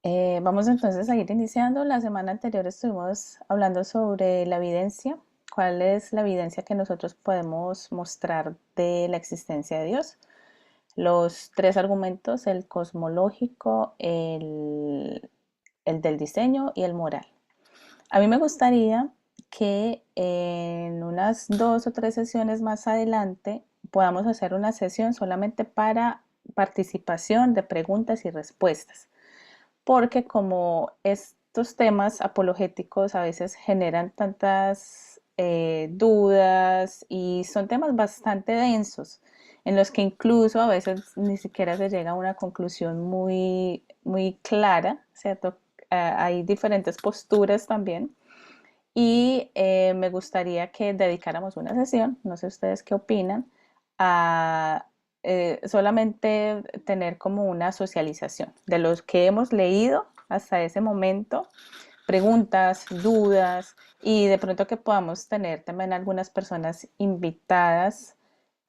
Vamos entonces a ir iniciando. La semana anterior estuvimos hablando sobre la evidencia. ¿Cuál es la evidencia que nosotros podemos mostrar de la existencia de Dios? Los tres argumentos, el cosmológico, el del diseño y el moral. A mí me gustaría que en unas 2 o 3 sesiones más adelante podamos hacer una sesión solamente para participación de preguntas y respuestas, porque como estos temas apologéticos a veces generan tantas dudas y son temas bastante densos, en los que incluso a veces ni siquiera se llega a una conclusión muy clara, ¿cierto? Hay diferentes posturas también y me gustaría que dedicáramos una sesión, no sé ustedes qué opinan, a solamente tener como una socialización de los que hemos leído hasta ese momento, preguntas, dudas y de pronto que podamos tener también algunas personas invitadas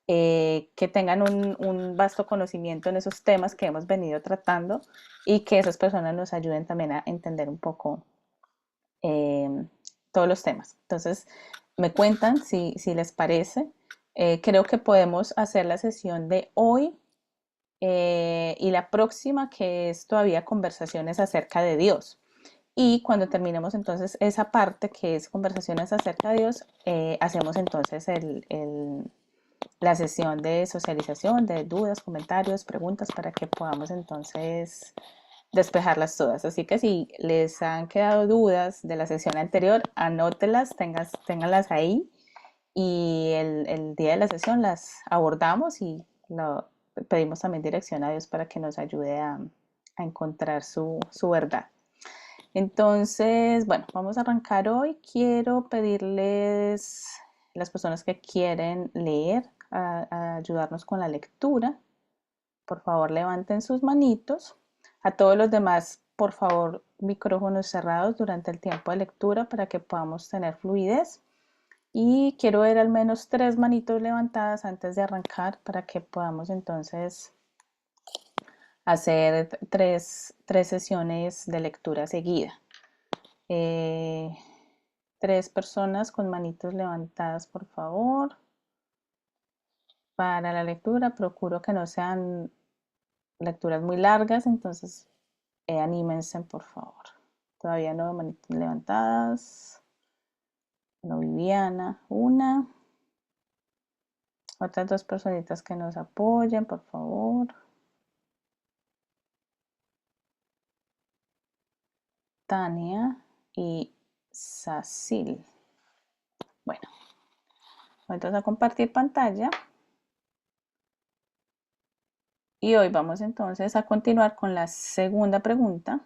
que tengan un vasto conocimiento en esos temas que hemos venido tratando y que esas personas nos ayuden también a entender un poco eh, todos los temas. Entonces, me cuentan si les parece. Creo que podemos hacer la sesión de hoy y la próxima, que es todavía conversaciones acerca de Dios. Y cuando terminemos entonces esa parte que es conversaciones acerca de Dios, hacemos entonces la sesión de socialización, de dudas, comentarios, preguntas, para que podamos entonces despejarlas todas. Así que si les han quedado dudas de la sesión anterior, anótelas, ténganlas ahí y el día de la sesión las abordamos y pedimos también dirección a Dios para que nos ayude a encontrar su verdad. Entonces, bueno, vamos a arrancar hoy. Quiero pedirles, las personas que quieren leer, a ayudarnos con la lectura. Por favor, levanten sus manitos. A todos los demás, por favor, micrófonos cerrados durante el tiempo de lectura para que podamos tener fluidez. Y quiero ver al menos 3 manitos levantadas antes de arrancar para que podamos entonces hacer tres sesiones de lectura seguida. Eh, 3 personas con manitos levantadas, por favor. Para la lectura, procuro que no sean lecturas muy largas, entonces anímense, por favor. Todavía no, manitas levantadas. No, Viviana, una. Otras 2 personitas que nos apoyen, por favor. Tania y Sacil. Bueno, vamos a compartir pantalla. Y hoy vamos entonces a continuar con la segunda pregunta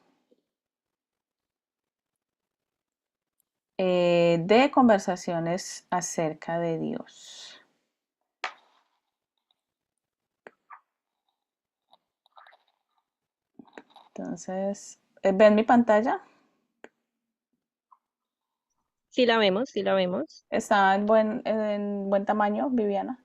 de conversaciones acerca de Dios. Entonces, ¿ven mi pantalla? Sí la vemos, sí la vemos. ¿Está en buen tamaño, Viviana?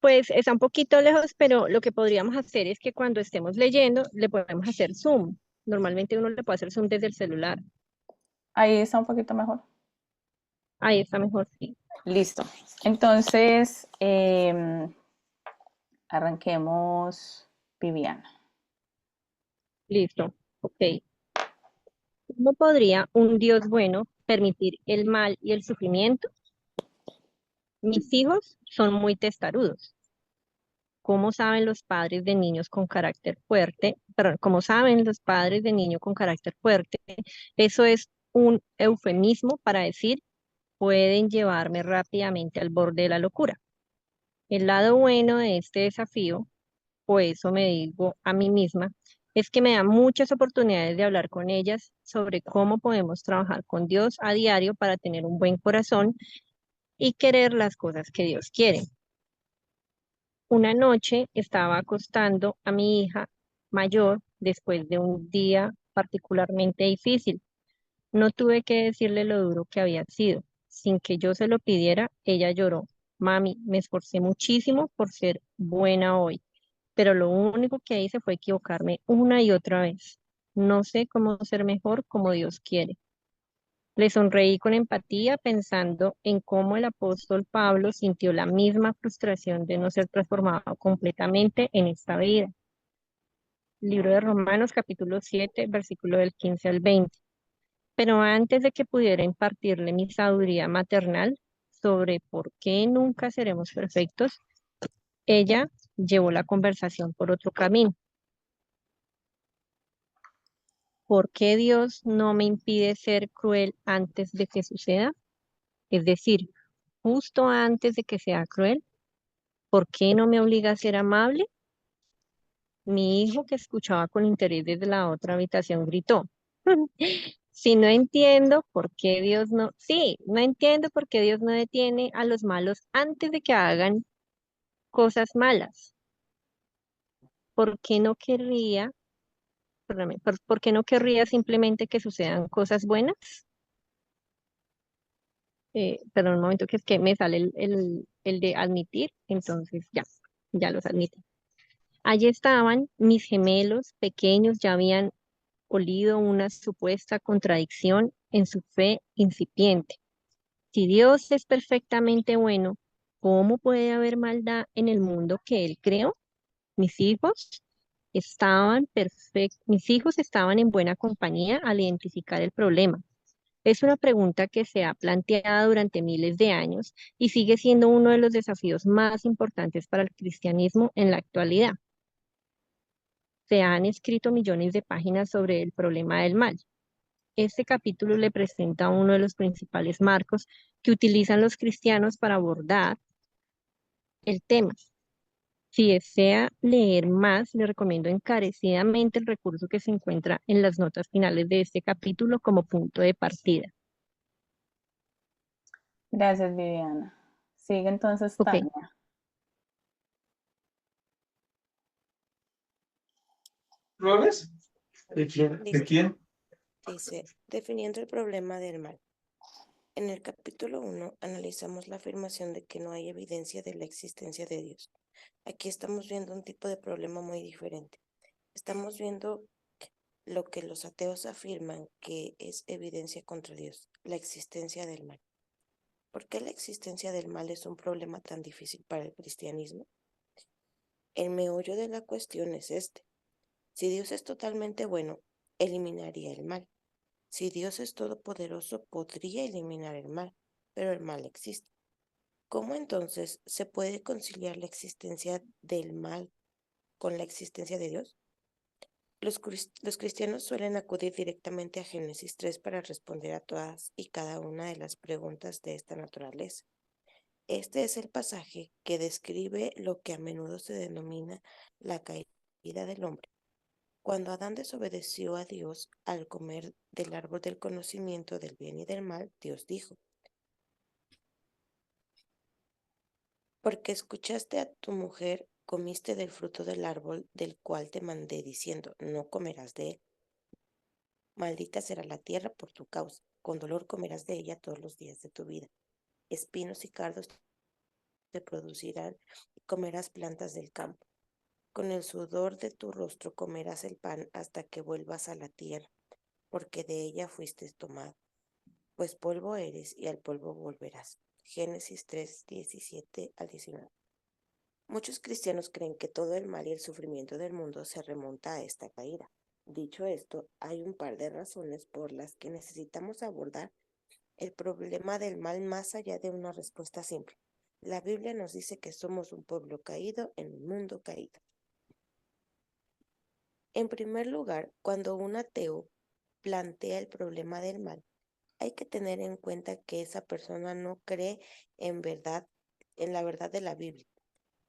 Pues está un poquito lejos, pero lo que podríamos hacer es que cuando estemos leyendo le podemos hacer zoom. Normalmente uno le puede hacer zoom desde el celular. Ahí está un poquito mejor. Ahí está mejor, sí. Listo. Entonces, arranquemos, Viviana. Listo. Ok. ¿Cómo podría un Dios bueno permitir el mal y el sufrimiento? Mis hijos son muy testarudos. ¿Cómo saben los padres de niños con carácter fuerte? Perdón, ¿cómo saben los padres de niño con carácter fuerte? Eso es un eufemismo para decir pueden llevarme rápidamente al borde de la locura. El lado bueno de este desafío, o eso me digo a mí misma, es que me da muchas oportunidades de hablar con ellas sobre cómo podemos trabajar con Dios a diario para tener un buen corazón y querer las cosas que Dios quiere. Una noche estaba acostando a mi hija mayor después de un día particularmente difícil. No tuve que decirle lo duro que había sido. Sin que yo se lo pidiera, ella lloró. Mami, me esforcé muchísimo por ser buena hoy, pero lo único que hice fue equivocarme una y otra vez. No sé cómo ser mejor como Dios quiere. Le sonreí con empatía pensando en cómo el apóstol Pablo sintió la misma frustración de no ser transformado completamente en esta vida. Libro de Romanos, capítulo 7, versículo del 15 al 20. Pero antes de que pudiera impartirle mi sabiduría maternal sobre por qué nunca seremos perfectos, ella llevó la conversación por otro camino. ¿Por qué Dios no me impide ser cruel antes de que suceda? Es decir, justo antes de que sea cruel. ¿Por qué no me obliga a ser amable? Mi hijo, que escuchaba con interés desde la otra habitación, gritó. Si no entiendo por qué Dios no, sí, no entiendo por qué Dios no detiene a los malos antes de que hagan cosas malas. ¿Por qué no querría, perdóname, por qué no querría simplemente que sucedan cosas buenas? Perdón, un momento, que es que me sale el de admitir, entonces ya los admito. Allí estaban mis gemelos pequeños, ya habían olido una supuesta contradicción en su fe incipiente. Si Dios es perfectamente bueno, ¿cómo puede haber maldad en el mundo que Él creó? Mis hijos mis hijos estaban en buena compañía al identificar el problema. Es una pregunta que se ha planteado durante miles de años y sigue siendo uno de los desafíos más importantes para el cristianismo en la actualidad. Se han escrito millones de páginas sobre el problema del mal. Este capítulo le presenta uno de los principales marcos que utilizan los cristianos para abordar el tema. Si desea leer más, le recomiendo encarecidamente el recurso que se encuentra en las notas finales de este capítulo como punto de partida. Gracias, Viviana. Sigue entonces Ok, Tania. ¿Flores? ¿De quién? ¿De Listo. quién? Dice, definiendo el problema del mal. En el capítulo 1 analizamos la afirmación de que no hay evidencia de la existencia de Dios. Aquí estamos viendo un tipo de problema muy diferente. Estamos viendo lo que los ateos afirman que es evidencia contra Dios, la existencia del mal. ¿Por qué la existencia del mal es un problema tan difícil para el cristianismo? El meollo de la cuestión es este. Si Dios es totalmente bueno, eliminaría el mal. Si Dios es todopoderoso, podría eliminar el mal, pero el mal existe. ¿Cómo entonces se puede conciliar la existencia del mal con la existencia de Dios? Los cristianos suelen acudir directamente a Génesis 3 para responder a todas y cada una de las preguntas de esta naturaleza. Este es el pasaje que describe lo que a menudo se denomina la caída del hombre. Cuando Adán desobedeció a Dios al comer del árbol del conocimiento del bien y del mal, Dios dijo, porque escuchaste a tu mujer, comiste del fruto del árbol del cual te mandé diciendo, no comerás de él. Maldita será la tierra por tu causa, con dolor comerás de ella todos los días de tu vida. Espinos y cardos te producirán y comerás plantas del campo. Con el sudor de tu rostro comerás el pan hasta que vuelvas a la tierra, porque de ella fuiste tomado. Pues polvo eres y al polvo volverás. Génesis 3, 17 al 19. Muchos cristianos creen que todo el mal y el sufrimiento del mundo se remonta a esta caída. Dicho esto, hay un par de razones por las que necesitamos abordar el problema del mal más allá de una respuesta simple. La Biblia nos dice que somos un pueblo caído en un mundo caído. En primer lugar, cuando un ateo plantea el problema del mal, hay que tener en cuenta que esa persona no cree en la verdad de la Biblia.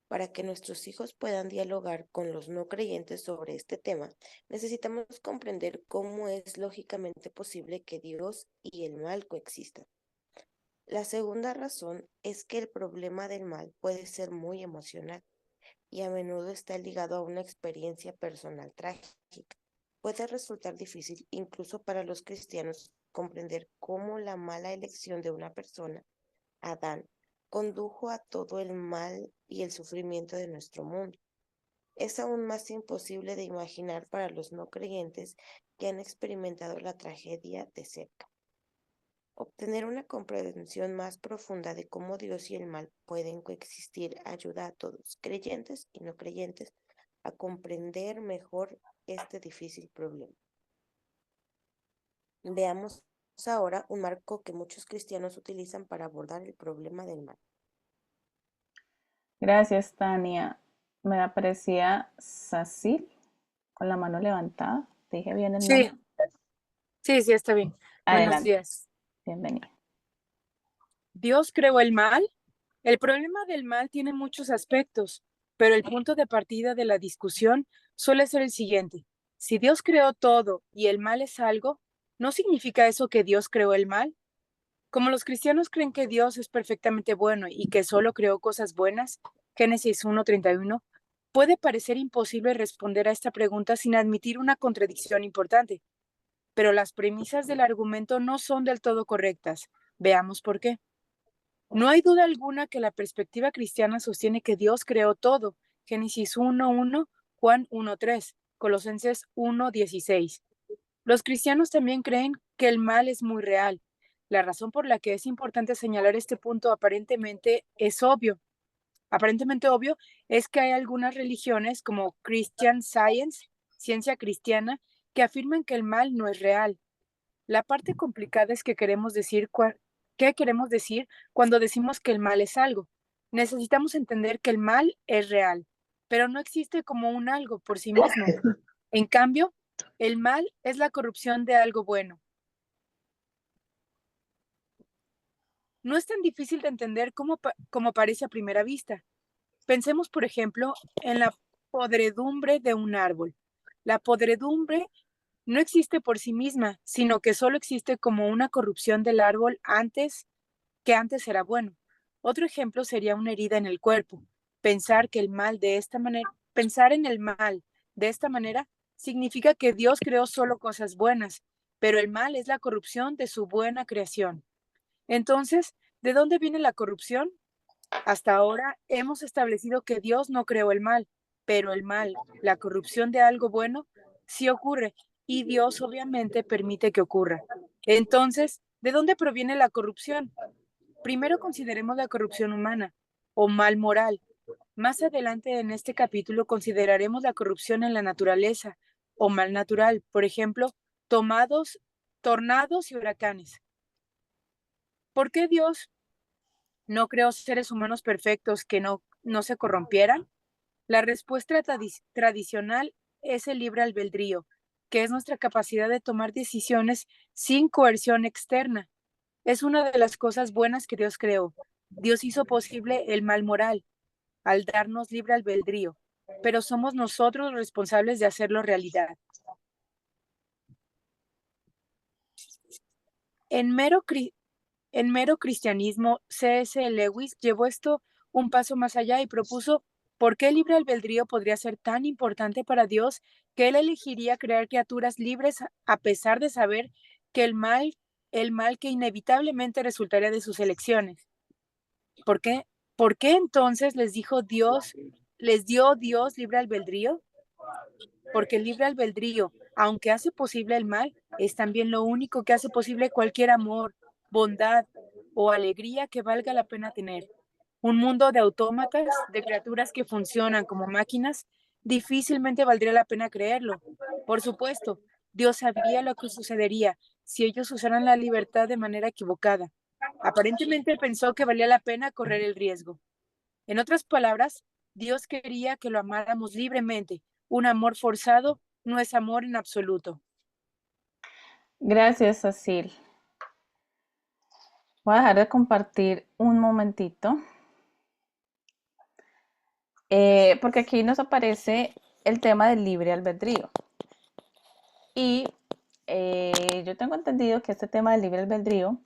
Para que nuestros hijos puedan dialogar con los no creyentes sobre este tema, necesitamos comprender cómo es lógicamente posible que Dios y el mal coexistan. La segunda razón es que el problema del mal puede ser muy emocional y a menudo está ligado a una experiencia personal trágica. Puede resultar difícil incluso para los cristianos comprender cómo la mala elección de una persona, Adán, condujo a todo el mal y el sufrimiento de nuestro mundo. Es aún más imposible de imaginar para los no creyentes que han experimentado la tragedia de cerca. Obtener una comprensión más profunda de cómo Dios y el mal pueden coexistir ayuda a todos, creyentes y no creyentes, a comprender mejor este difícil problema. Veamos ahora un marco que muchos cristianos utilizan para abordar el problema del mal. Gracias, Tania. Me aparecía Sacil con la mano levantada. ¿Dije bien el Sí, nombre? sí, está bien. Buenos Adelante, días. bienvenida. ¿Dios creó el mal? El problema del mal tiene muchos aspectos, pero el punto de partida de la discusión suele ser el siguiente. Si Dios creó todo y el mal es algo, ¿no significa eso que Dios creó el mal? Como los cristianos creen que Dios es perfectamente bueno y que solo creó cosas buenas, Génesis 1:31, puede parecer imposible responder a esta pregunta sin admitir una contradicción importante. Pero las premisas del argumento no son del todo correctas. Veamos por qué. No hay duda alguna que la perspectiva cristiana sostiene que Dios creó todo. Génesis 1:1, Juan 1:3, Colosenses 1:16. Los cristianos también creen que el mal es muy real. La razón por la que es importante señalar este punto aparentemente obvio, es que hay algunas religiones como Christian Science, ciencia cristiana, que afirman que el mal no es real. La parte complicada es que qué queremos decir cuando decimos que el mal es algo. Necesitamos entender que el mal es real, pero no existe como un algo por sí mismo. En cambio, el mal es la corrupción de algo bueno. No es tan difícil de entender como parece a primera vista. Pensemos, por ejemplo, en la podredumbre de un árbol. La podredumbre no existe por sí misma, sino que solo existe como una corrupción del árbol que antes era bueno. Otro ejemplo sería una herida en el cuerpo. Pensar en el mal de esta manera significa que Dios creó solo cosas buenas, pero el mal es la corrupción de su buena creación. Entonces, ¿de dónde viene la corrupción? Hasta ahora hemos establecido que Dios no creó el mal, pero el mal, la corrupción de algo bueno, sí ocurre y Dios obviamente permite que ocurra. Entonces, ¿de dónde proviene la corrupción? Primero consideremos la corrupción humana o mal moral. Más adelante en este capítulo consideraremos la corrupción en la naturaleza o mal natural, por ejemplo, tornados y huracanes. ¿Por qué Dios no creó seres humanos perfectos que no se corrompieran? La respuesta tradicional es el libre albedrío, que es nuestra capacidad de tomar decisiones sin coerción externa. Es una de las cosas buenas que Dios creó. Dios hizo posible el mal moral al darnos libre albedrío, pero somos nosotros los responsables de hacerlo realidad. En mero, en mero cristianismo, C.S. Lewis llevó esto un paso más allá y propuso por qué el libre albedrío podría ser tan importante para Dios que él elegiría crear criaturas libres a pesar de saber que el mal que inevitablemente resultaría de sus elecciones. ¿Por qué? ¿Por qué entonces les dio Dios libre albedrío? Porque el libre albedrío, aunque hace posible el mal, es también lo único que hace posible cualquier amor, bondad o alegría que valga la pena tener. Un mundo de autómatas, de criaturas que funcionan como máquinas, difícilmente valdría la pena creerlo. Por supuesto, Dios sabía lo que sucedería si ellos usaran la libertad de manera equivocada. Aparentemente pensó que valía la pena correr el riesgo. En otras palabras, Dios quería que lo amáramos libremente. Un amor forzado no es amor en absoluto. Gracias, Cecil. Voy a dejar de compartir un momentito, porque aquí nos aparece el tema del libre albedrío. Y yo tengo entendido que este tema del libre albedrío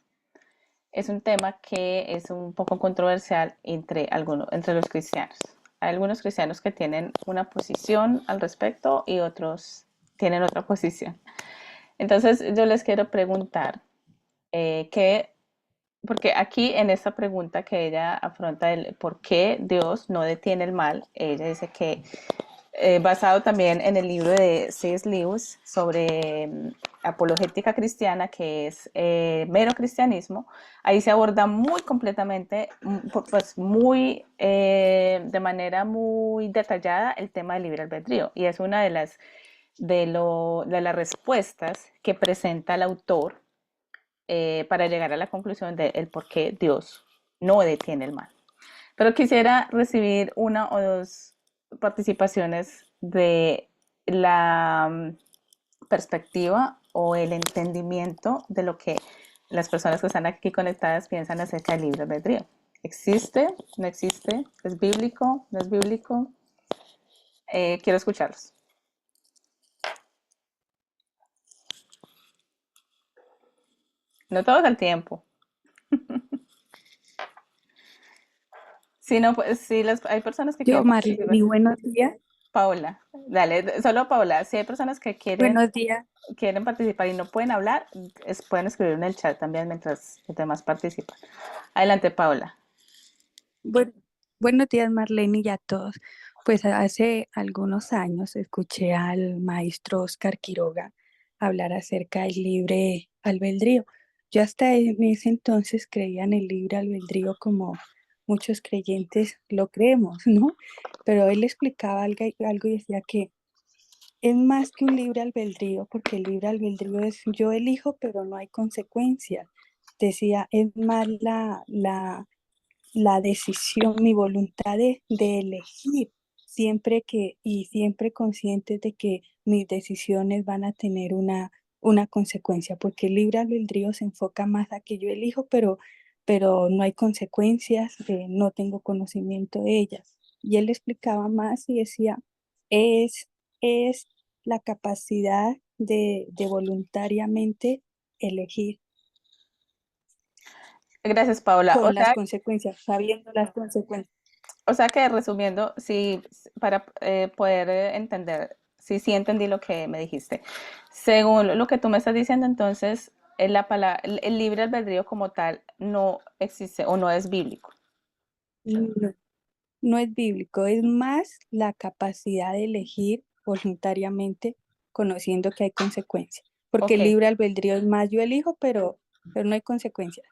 es un tema que es un poco controversial entre los cristianos. Hay algunos cristianos que tienen una posición al respecto y otros tienen otra posición. Entonces yo les quiero preguntar porque aquí en esta pregunta que ella afronta el por qué Dios no detiene el mal, ella dice que basado también en el libro de C.S. Lewis sobre apologética cristiana, que es mero cristianismo. Ahí se aborda muy completamente, pues muy, de manera muy detallada el tema del libre albedrío, y es una de las respuestas que presenta el autor para llegar a la conclusión de el por qué Dios no detiene el mal. Pero quisiera recibir una o dos participaciones de la perspectiva o el entendimiento de lo que las personas que están aquí conectadas piensan acerca del libre albedrío. ¿Existe? ¿No existe? ¿Es bíblico? ¿No es bíblico? Quiero escucharlos. No todos al tiempo. Si no, pues sí, hay personas que Yo, quieren Marlene, participar. buenos días. Paola, dale, solo Paola. Si hay personas que Buenos días. quieren participar y no pueden hablar, pueden escribir en el chat también mientras los demás participan. Adelante, Paola. Buen- buenos días, Marlene, y a todos. Pues hace algunos años escuché al maestro Oscar Quiroga hablar acerca del libre albedrío. Yo hasta en ese entonces creía en el libre albedrío como muchos creyentes lo creemos, ¿no? Pero él explicaba algo y decía que es más que un libre albedrío, porque el libre albedrío es yo elijo, pero no hay consecuencias. Decía, es más la decisión, mi voluntad de elegir, siempre consciente de que mis decisiones van a tener una consecuencia, porque el libre albedrío se enfoca más a que yo elijo, pero no hay consecuencias, no tengo conocimiento de ellas. Y él explicaba más y decía, es, es la capacidad de voluntariamente elegir Gracias, Paola. con las consecuencias, sabiendo las consecuencias. O sea que resumiendo, sí, para poder entender, sí, sí entendí lo que me dijiste. Según lo que tú me estás diciendo, entonces, el libre albedrío como tal no existe o no es bíblico. No, no es bíblico, es más la capacidad de elegir voluntariamente, conociendo que hay consecuencias. Porque Ok, el libre albedrío es más, yo elijo, pero no hay consecuencias.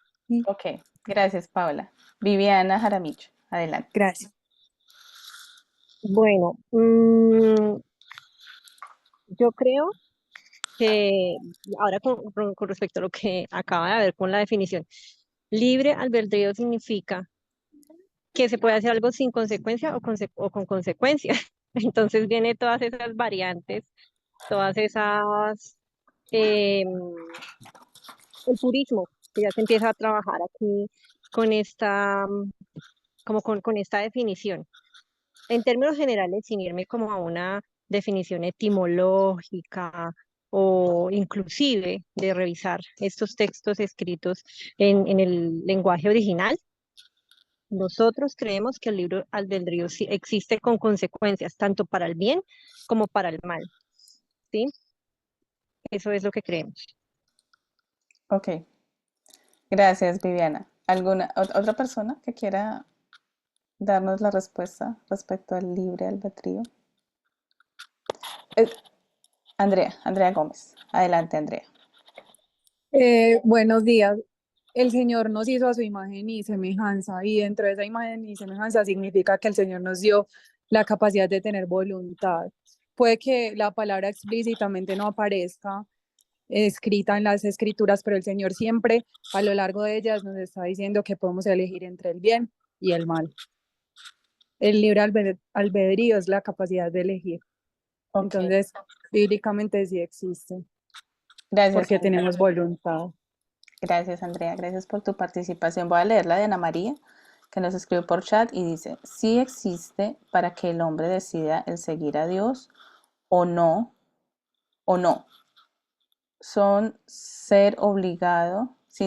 ok. Gracias, Paola. Viviana Jaramillo, adelante. Gracias. Bueno, yo creo que ahora con respecto a lo que acaba de ver con la definición, libre albedrío significa que se puede hacer algo sin consecuencia o con consecuencia. Entonces viene todas esas variantes, todas esas, em, el purismo, que ya se empieza a trabajar aquí con esta, como con esta definición. En términos generales, sin irme como a una definición etimológica o inclusive de revisar estos textos escritos en el lenguaje original, nosotros creemos que el libre albedrío sí existe con consecuencias, tanto para el bien como para el mal, ¿sí? Eso es lo que creemos. Ok, gracias, Viviana. ¿Otra persona que quiera darnos la respuesta respecto al libre albedrío? Eh, Andrea Gómez. Adelante, Andrea. Buenos días. El Señor nos hizo a su imagen y semejanza, y dentro de esa imagen y semejanza significa que el Señor nos dio la capacidad de tener voluntad. Puede que la palabra explícitamente no aparezca escrita en las escrituras, pero el Señor siempre a lo largo de ellas nos está diciendo que podemos elegir entre el bien y el mal. El libre albedrío es la capacidad de elegir. Ok, Entonces, bíblicamente sí existe, gracias, porque Andrea. tenemos voluntad. Gracias, Andrea. Gracias por tu participación. Voy a leer la de Ana María, que nos escribió por chat y dice, sí existe para que el hombre decida el seguir a Dios o no. Son sin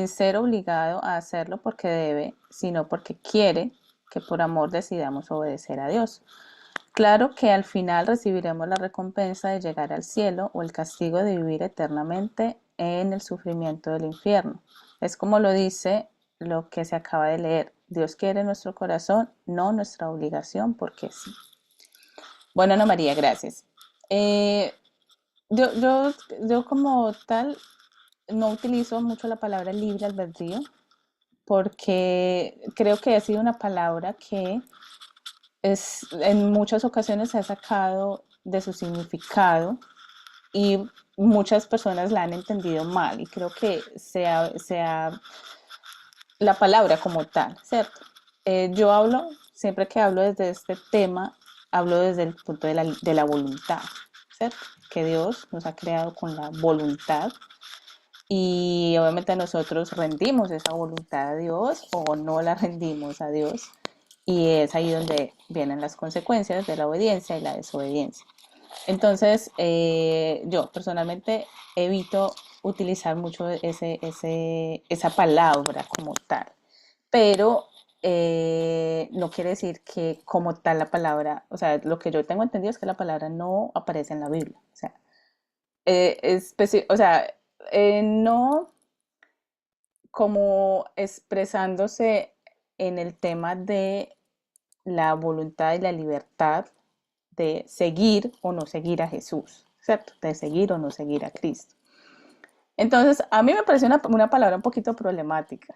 ser obligado a hacerlo porque debe, sino porque quiere que por amor decidamos obedecer a Dios. Claro que al final recibiremos la recompensa de llegar al cielo o el castigo de vivir eternamente en el sufrimiento del infierno. Es como lo dice lo que se acaba de leer. Dios quiere nuestro corazón, no nuestra obligación, porque sí. Bueno, Ana María, gracias. Eh, yo, yo, yo como tal no utilizo mucho la palabra libre albedrío porque creo que ha sido una palabra que en muchas ocasiones se ha sacado de su significado y muchas personas la han entendido mal y creo que sea la palabra como tal, ¿cierto? Yo hablo, siempre que hablo desde este tema, hablo desde el punto de la voluntad, ¿cierto? Que Dios nos ha creado con la voluntad y obviamente nosotros rendimos esa voluntad a Dios o no la rendimos a Dios y es ahí donde vienen las consecuencias de la obediencia y la desobediencia. Entonces, yo personalmente evito utilizar mucho esa palabra como tal, pero no quiere decir que como tal la palabra, o sea, lo que yo tengo entendido es que la palabra no aparece en la Biblia, o sea, o sea, no como expresándose en el tema de la voluntad y la libertad de seguir o no seguir a Jesús, ¿cierto? De seguir o no seguir a Cristo. Entonces, a mí me parece una palabra un poquito problemática,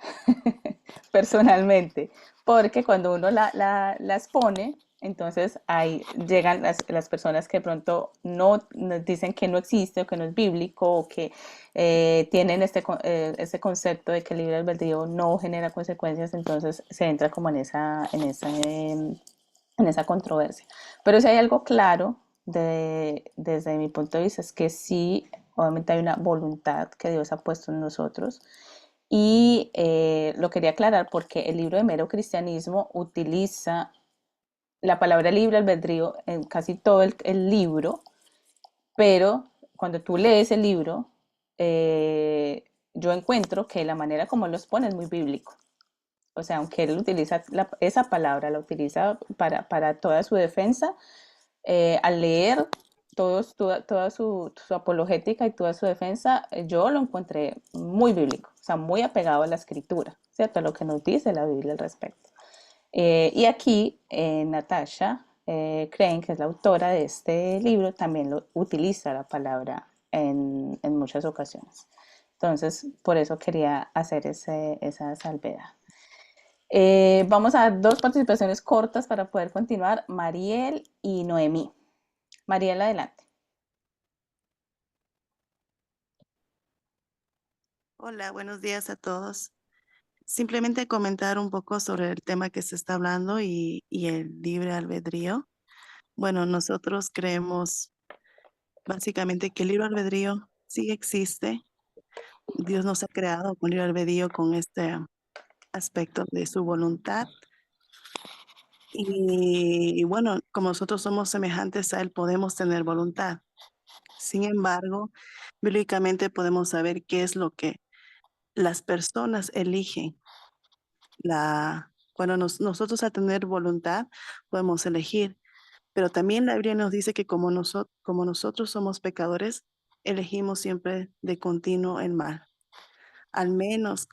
personalmente, porque cuando uno las pone, entonces ahí llegan las personas que de pronto no nos dicen que no existe o que no es bíblico o que tienen este concepto de que el libre albedrío no genera consecuencias, entonces se entra como en esa controversia. Pero si hay algo claro desde mi punto de vista es que sí, obviamente hay una voluntad que Dios ha puesto en nosotros y lo quería aclarar porque el libro de Mero Cristianismo utiliza la palabra libre albedrío en casi todo el libro, pero cuando tú lees el libro, yo encuentro que la manera como los pone es muy bíblico. O sea, aunque él utiliza esa palabra, la utiliza para toda su defensa, al leer toda su apologética y toda su defensa, yo lo encontré muy bíblico, o sea, muy apegado a la escritura, ¿cierto? A lo que nos dice la Biblia al respecto. Y aquí Natasha Crane, que es la autora de este libro, también lo utiliza la palabra en muchas ocasiones. Entonces, por eso quería hacer esa salvedad. Vamos a dar dos participaciones cortas para poder continuar. Mariel y Noemí. Mariel, adelante. Hola, buenos días a todos. Simplemente comentar un poco sobre el tema que se está hablando y el libre albedrío. Bueno, nosotros creemos básicamente que el libre albedrío sí existe. Dios nos ha creado con libre albedrío con este aspecto de su voluntad. Y bueno, como nosotros somos semejantes a Él, podemos tener voluntad. Sin embargo, bíblicamente podemos saber qué es lo que las personas eligen. Bueno, nosotros al tener voluntad podemos elegir, pero también la Biblia nos dice que como nosotros somos pecadores, elegimos siempre de continuo el mal. Al menos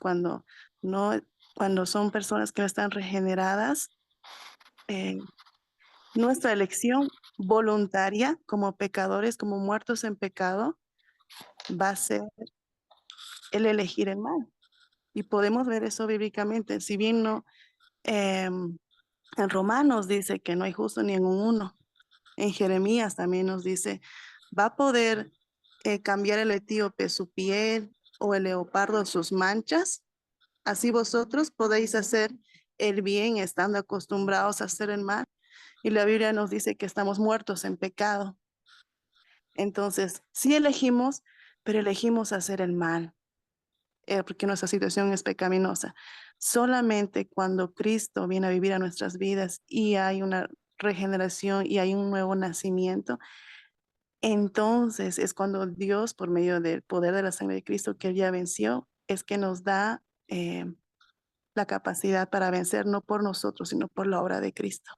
no, cuando son personas que no están regeneradas, nuestra elección voluntaria como pecadores, como muertos en pecado, va a ser el elegir el mal. Y podemos ver eso bíblicamente. Si bien no, en Romanos dice que no hay justo ni en uno. En Jeremías también nos dice, ¿va a poder cambiar el etíope su piel o el leopardo sus manchas? Así vosotros podéis hacer el bien estando acostumbrados a hacer el mal. Y la Biblia nos dice que estamos muertos en pecado. Entonces, sí elegimos, pero elegimos hacer el mal, porque nuestra situación es pecaminosa. Solamente cuando Cristo viene a vivir a nuestras vidas y hay una regeneración y hay un nuevo nacimiento, entonces es cuando Dios, por medio del poder de la sangre de Cristo que Él ya venció, es que nos da la capacidad para vencer, no por nosotros, sino por la obra de Cristo.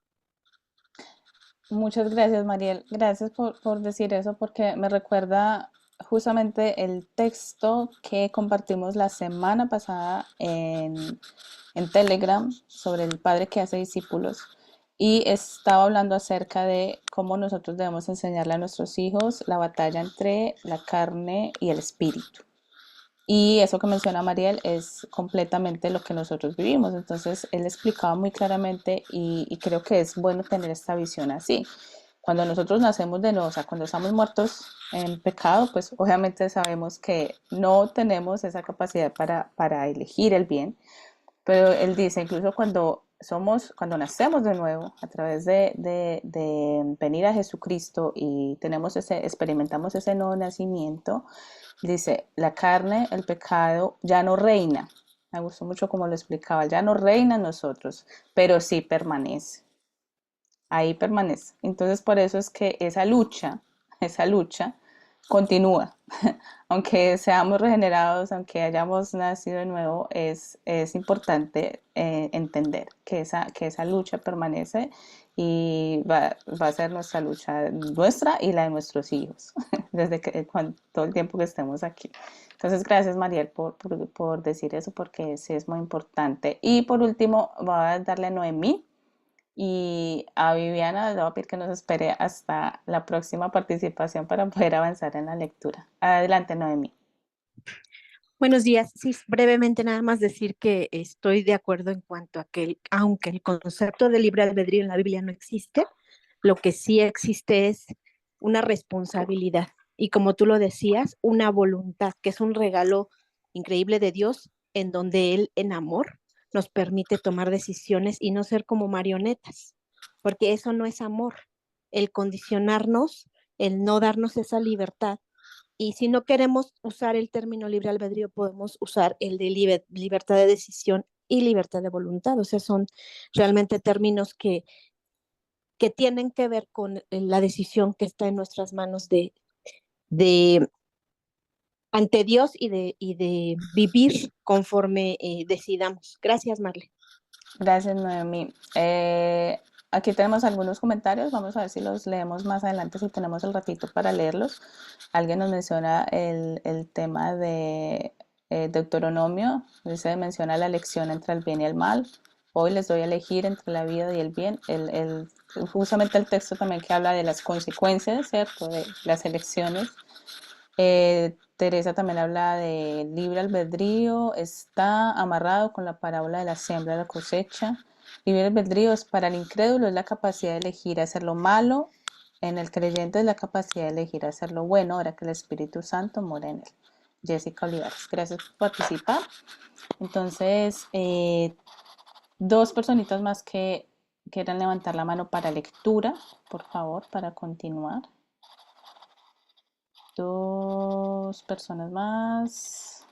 Muchas gracias, Mariel. Gracias por decir eso porque me recuerda justamente el texto que compartimos la semana pasada en Telegram sobre el padre que hace discípulos. y estaba hablando acerca de cómo nosotros debemos enseñarle a nuestros hijos la batalla entre la carne y el espíritu. Y eso que menciona Mariel es completamente lo que nosotros vivimos. Entonces, él explicaba muy claramente y creo que es bueno tener esta visión así. Cuando nosotros nacemos de nuevo, o sea, cuando estamos muertos en pecado, pues obviamente sabemos que no tenemos esa capacidad para elegir el bien, pero él dice, incluso cuando nacemos de nuevo, a través de venir a Jesucristo y experimentamos ese nuevo nacimiento, dice, la carne, el pecado ya no reina. Me gustó mucho como lo explicaba, ya no reina en nosotros, pero sí permanece. Ahí permanece. Entonces por eso es que esa lucha continúa. Aunque seamos regenerados, aunque hayamos nacido de nuevo, es importante entender que esa lucha permanece y va a ser nuestra lucha, nuestra y la de nuestros hijos, todo el tiempo que estemos aquí. Entonces, gracias Mariel por decir eso, porque sí es muy importante. Y por último, voy a darle a Noemí. Y a Viviana le voy a pedir que nos espere hasta la próxima participación para poder avanzar en la lectura. Adelante, Noemi. Buenos días. Sí, brevemente nada más decir que estoy de acuerdo en cuanto a que aunque el concepto de libre albedrío en la Biblia no existe, lo que sí existe es una responsabilidad y como tú lo decías, una voluntad, que es un regalo increíble de Dios en donde Él en amor nos permite tomar decisiones y no ser como marionetas, porque eso no es amor, el condicionarnos, el no darnos esa libertad. Y si no queremos usar el término libre albedrío, podemos usar el de libertad de decisión y libertad de voluntad. O sea, son realmente términos que tienen que ver con la decisión que está en nuestras manos de ante Dios y de vivir conforme decidamos. Gracias, Marle. Gracias, Noemí. Aquí tenemos algunos comentarios, vamos a ver si los leemos más adelante, si tenemos el ratito para leerlos. Alguien nos menciona el tema de Deuteronomio, dice, menciona la elección entre el bien y el mal. Hoy les doy a elegir entre la vida y el bien. Justamente el texto también que habla de las consecuencias, ¿cierto? De las elecciones. Teresa también habla de libre albedrío, está amarrado con la parábola de la siembra y la cosecha. Libre albedrío es para el incrédulo, es la capacidad de elegir hacer lo malo, en el creyente es la capacidad de elegir hacer lo bueno, ahora que el Espíritu Santo mora en él. Jessica Olivares, gracias por participar. Entonces, dos personitas más que quieran levantar la mano para lectura, por favor, para continuar. Dos personas más.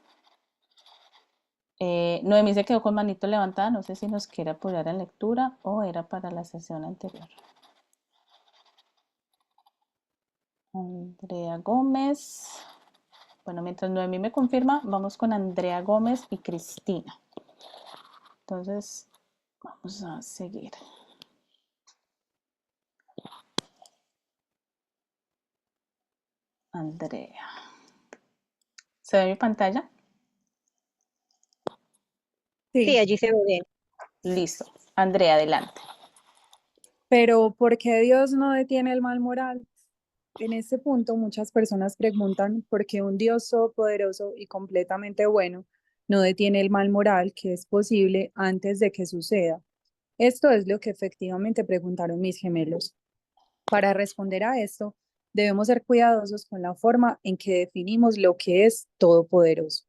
Noemí se quedó con manito levantada, no sé si nos quiere apoyar en lectura o era para la sesión anterior. Andrea Gómez. Bueno, mientras Noemí me confirma, vamos con Andrea Gómez y Cristina. Entonces, vamos a seguir. Andrea. ¿Se ve mi pantalla? Sí, allí se ve bien. Listo. Andrea, adelante. Pero ¿por qué Dios no detiene el mal moral? En este punto, muchas personas preguntan por qué un Dios todopoderoso y completamente bueno no detiene el mal moral que es posible antes de que suceda. Esto es lo que efectivamente preguntaron mis gemelos. Para responder a esto, debemos ser cuidadosos con la forma en que definimos lo que es todopoderoso.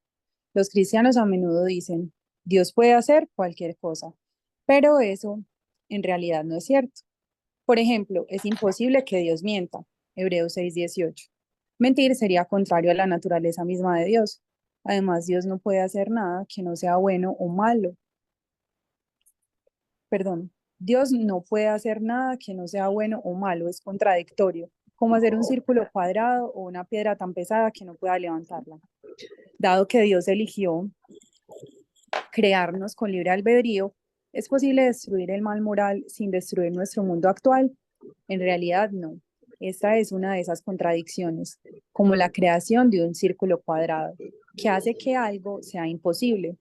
Los cristianos a menudo dicen, Dios puede hacer cualquier cosa, pero eso en realidad no es cierto. Por ejemplo, es imposible que Dios mienta. Hebreos 6:18. Mentir sería contrario a la naturaleza misma de Dios. Además, Dios no puede hacer nada que no sea bueno o malo. Perdón, Dios no puede hacer nada que no sea bueno o malo, es contradictorio, como hacer un círculo cuadrado o una piedra tan pesada que no pueda levantarla. Dado que Dios eligió crearnos con libre albedrío, ¿es posible destruir el mal moral sin destruir nuestro mundo actual? En realidad no. Esta es una de esas contradicciones, como la creación de un círculo cuadrado, que hace que algo sea imposible.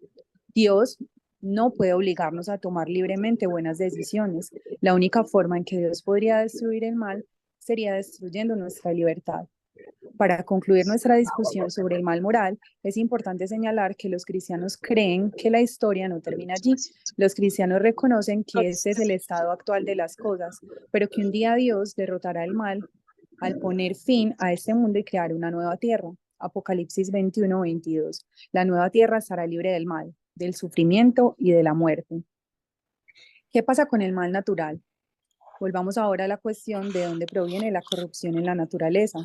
Dios no puede obligarnos a tomar libremente buenas decisiones. La única forma en que Dios podría destruir el mal sería destruyendo nuestra libertad. Para concluir nuestra discusión sobre el mal moral, es importante señalar que los cristianos creen que la historia no termina allí. Los cristianos reconocen que este es el estado actual de las cosas, pero que un día Dios derrotará el mal al poner fin a este mundo y crear una nueva tierra. Apocalipsis 21-22. La nueva tierra estará libre del mal, del sufrimiento y de la muerte. ¿Qué pasa con el mal natural? Volvamos ahora a la cuestión de dónde proviene la corrupción en la naturaleza.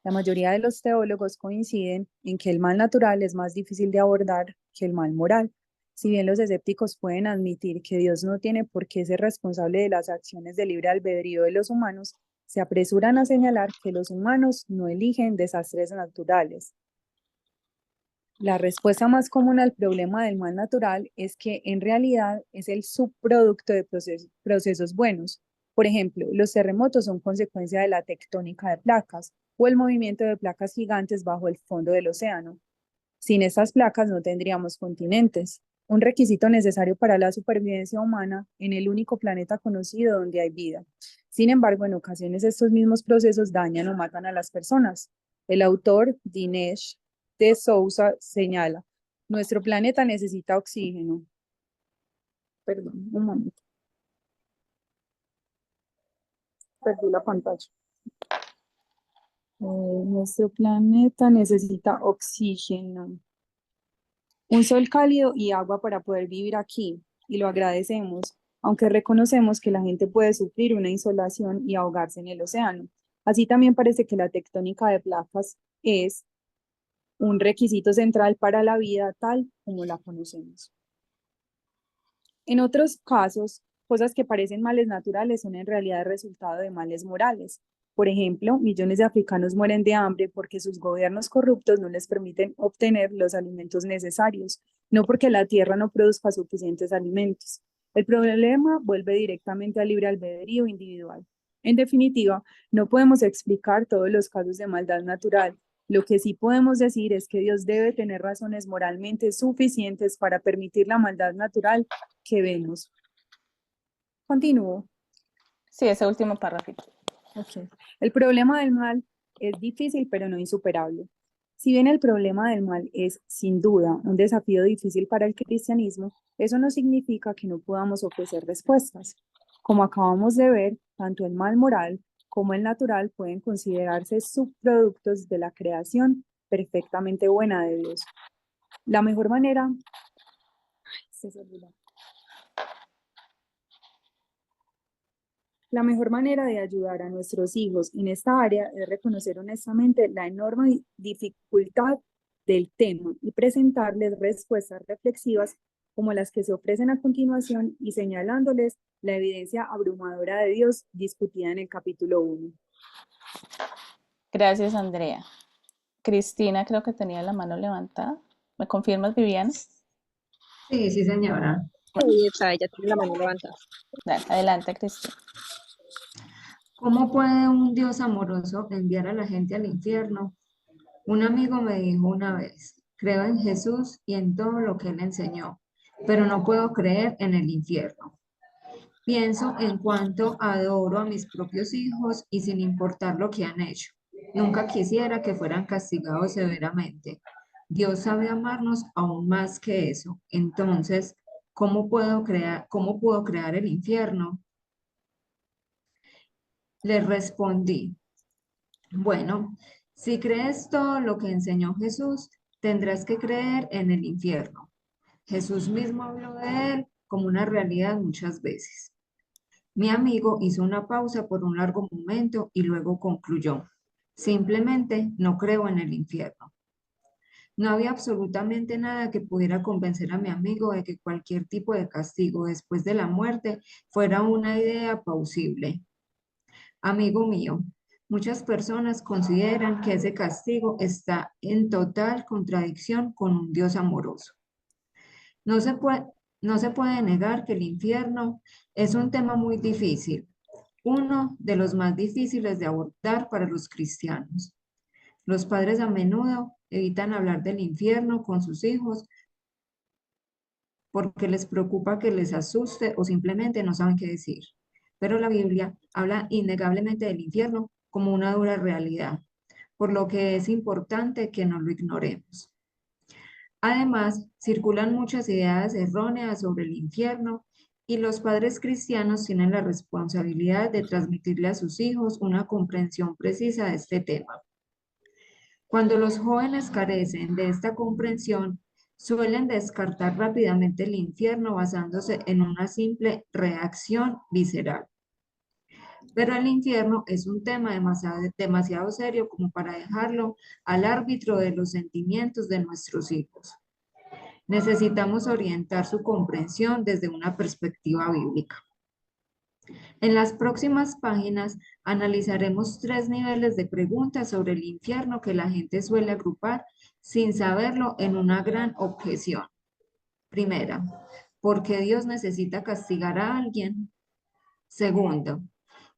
La mayoría de los teólogos coinciden en que el mal natural es más difícil de abordar que el mal moral. Si bien los escépticos pueden admitir que Dios no tiene por qué ser responsable de las acciones de libre albedrío de los humanos, se apresuran a señalar que los humanos no eligen desastres naturales. La respuesta más común al problema del mal natural es que en realidad es el subproducto de procesos buenos. Por ejemplo, los terremotos son consecuencia de la tectónica de placas o el movimiento de placas gigantes bajo el fondo del océano. Sin estas placas no tendríamos continentes, un requisito necesario para la supervivencia humana en el único planeta conocido donde hay vida. Sin embargo, en ocasiones estos mismos procesos dañan o matan a las personas. El autor Dinesh de Souza señala, nuestro planeta necesita oxígeno. Perdón, un momento. Perdí la pantalla. Nuestro planeta necesita oxígeno, un sol cálido y agua para poder vivir aquí, y lo agradecemos, aunque reconocemos que la gente puede sufrir una insolación y ahogarse en el océano. Así también parece que la tectónica de placas es un requisito central para la vida tal como la conocemos. En otros casos, cosas que parecen males naturales son en realidad el resultado de males morales. Por ejemplo, millones de africanos mueren de hambre porque sus gobiernos corruptos no les permiten obtener los alimentos necesarios, no porque la tierra no produzca suficientes alimentos. El problema vuelve directamente al libre albedrío individual. En definitiva, no podemos explicar todos los casos de maldad natural. Lo que sí podemos decir es que Dios debe tener razones moralmente suficientes para permitir la maldad natural que vemos. Continúo. Sí, ese último párrafo. Okay. El problema del mal es difícil, pero no insuperable. Si bien el problema del mal es, sin duda, un desafío difícil para el cristianismo, eso no significa que no podamos ofrecer respuestas. Como acabamos de ver, tanto el mal moral como el natural pueden considerarse subproductos de la creación perfectamente buena de Dios. La mejor manera... La mejor manera de ayudar a nuestros hijos en esta área es reconocer honestamente la enorme dificultad del tema y presentarles respuestas reflexivas como las que se ofrecen a continuación y señalándoles la evidencia abrumadora de Dios discutida en el capítulo 1. Gracias, Andrea. Cristina creo que tenía la mano levantada. ¿Me confirmas, Viviana? Sí, sí, señora. Ahí está, ella tiene la mano levantada. Dale, adelante, Cristina. ¿Cómo puede un Dios amoroso enviar a la gente al infierno? Un amigo me dijo una vez, creo en Jesús y en todo lo que él enseñó, pero no puedo creer en el infierno. Pienso en cuánto adoro a mis propios hijos y sin importar lo que han hecho. Nunca quisiera que fueran castigados severamente. Dios sabe amarnos aún más que eso. Entonces, ¿cómo puedo crear el infierno? Le respondí, bueno, si crees todo lo que enseñó Jesús, tendrás que creer en el infierno. Jesús mismo habló de él como una realidad muchas veces. Mi amigo hizo una pausa por un largo momento y luego concluyó, simplemente no creo en el infierno. No había absolutamente nada que pudiera convencer a mi amigo de que cualquier tipo de castigo después de la muerte fuera una idea plausible. Amigo mío, muchas personas consideran que ese castigo está en total contradicción con un Dios amoroso. No se puede negar que el infierno es un tema muy difícil, uno de los más difíciles de abordar para los cristianos. Los padres a menudo evitan hablar del infierno con sus hijos porque les preocupa que les asuste o simplemente no saben qué decir. Pero la Biblia habla innegablemente del infierno como una dura realidad, por lo que es importante que no lo ignoremos. Además, circulan muchas ideas erróneas sobre el infierno y los padres cristianos tienen la responsabilidad de transmitirle a sus hijos una comprensión precisa de este tema. Cuando los jóvenes carecen de esta comprensión, suelen descartar rápidamente el infierno basándose en una simple reacción visceral. Pero el infierno es un tema demasiado serio como para dejarlo al árbitro de los sentimientos de nuestros hijos. Necesitamos orientar su comprensión desde una perspectiva bíblica. En las próximas páginas analizaremos 3 niveles de preguntas sobre el infierno que la gente suele agrupar sin saberlo en una gran objeción. Primera, ¿por qué Dios necesita castigar a alguien? Segundo,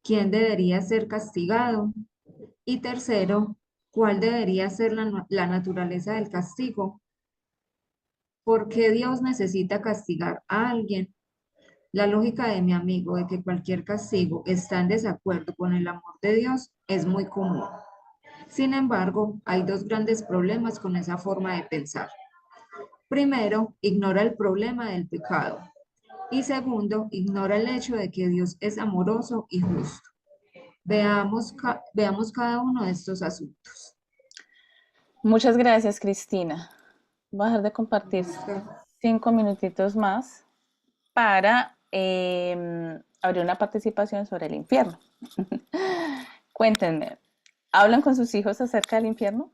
¿quién debería ser castigado? Y tercero, ¿cuál debería ser la naturaleza del castigo? ¿Por qué Dios necesita castigar a alguien? La lógica de mi amigo de que cualquier castigo está en desacuerdo con el amor de Dios es muy común. Sin embargo, hay 2 grandes problemas con esa forma de pensar. Primero, ignora el problema del pecado. Y segundo, ignora el hecho de que Dios es amoroso y justo. Veamos cada uno de estos asuntos. Muchas gracias, Cristina. Voy a dejar de compartir 5 minutitos más para abrir una participación sobre el infierno. Cuéntenme, ¿hablan con sus hijos acerca del infierno?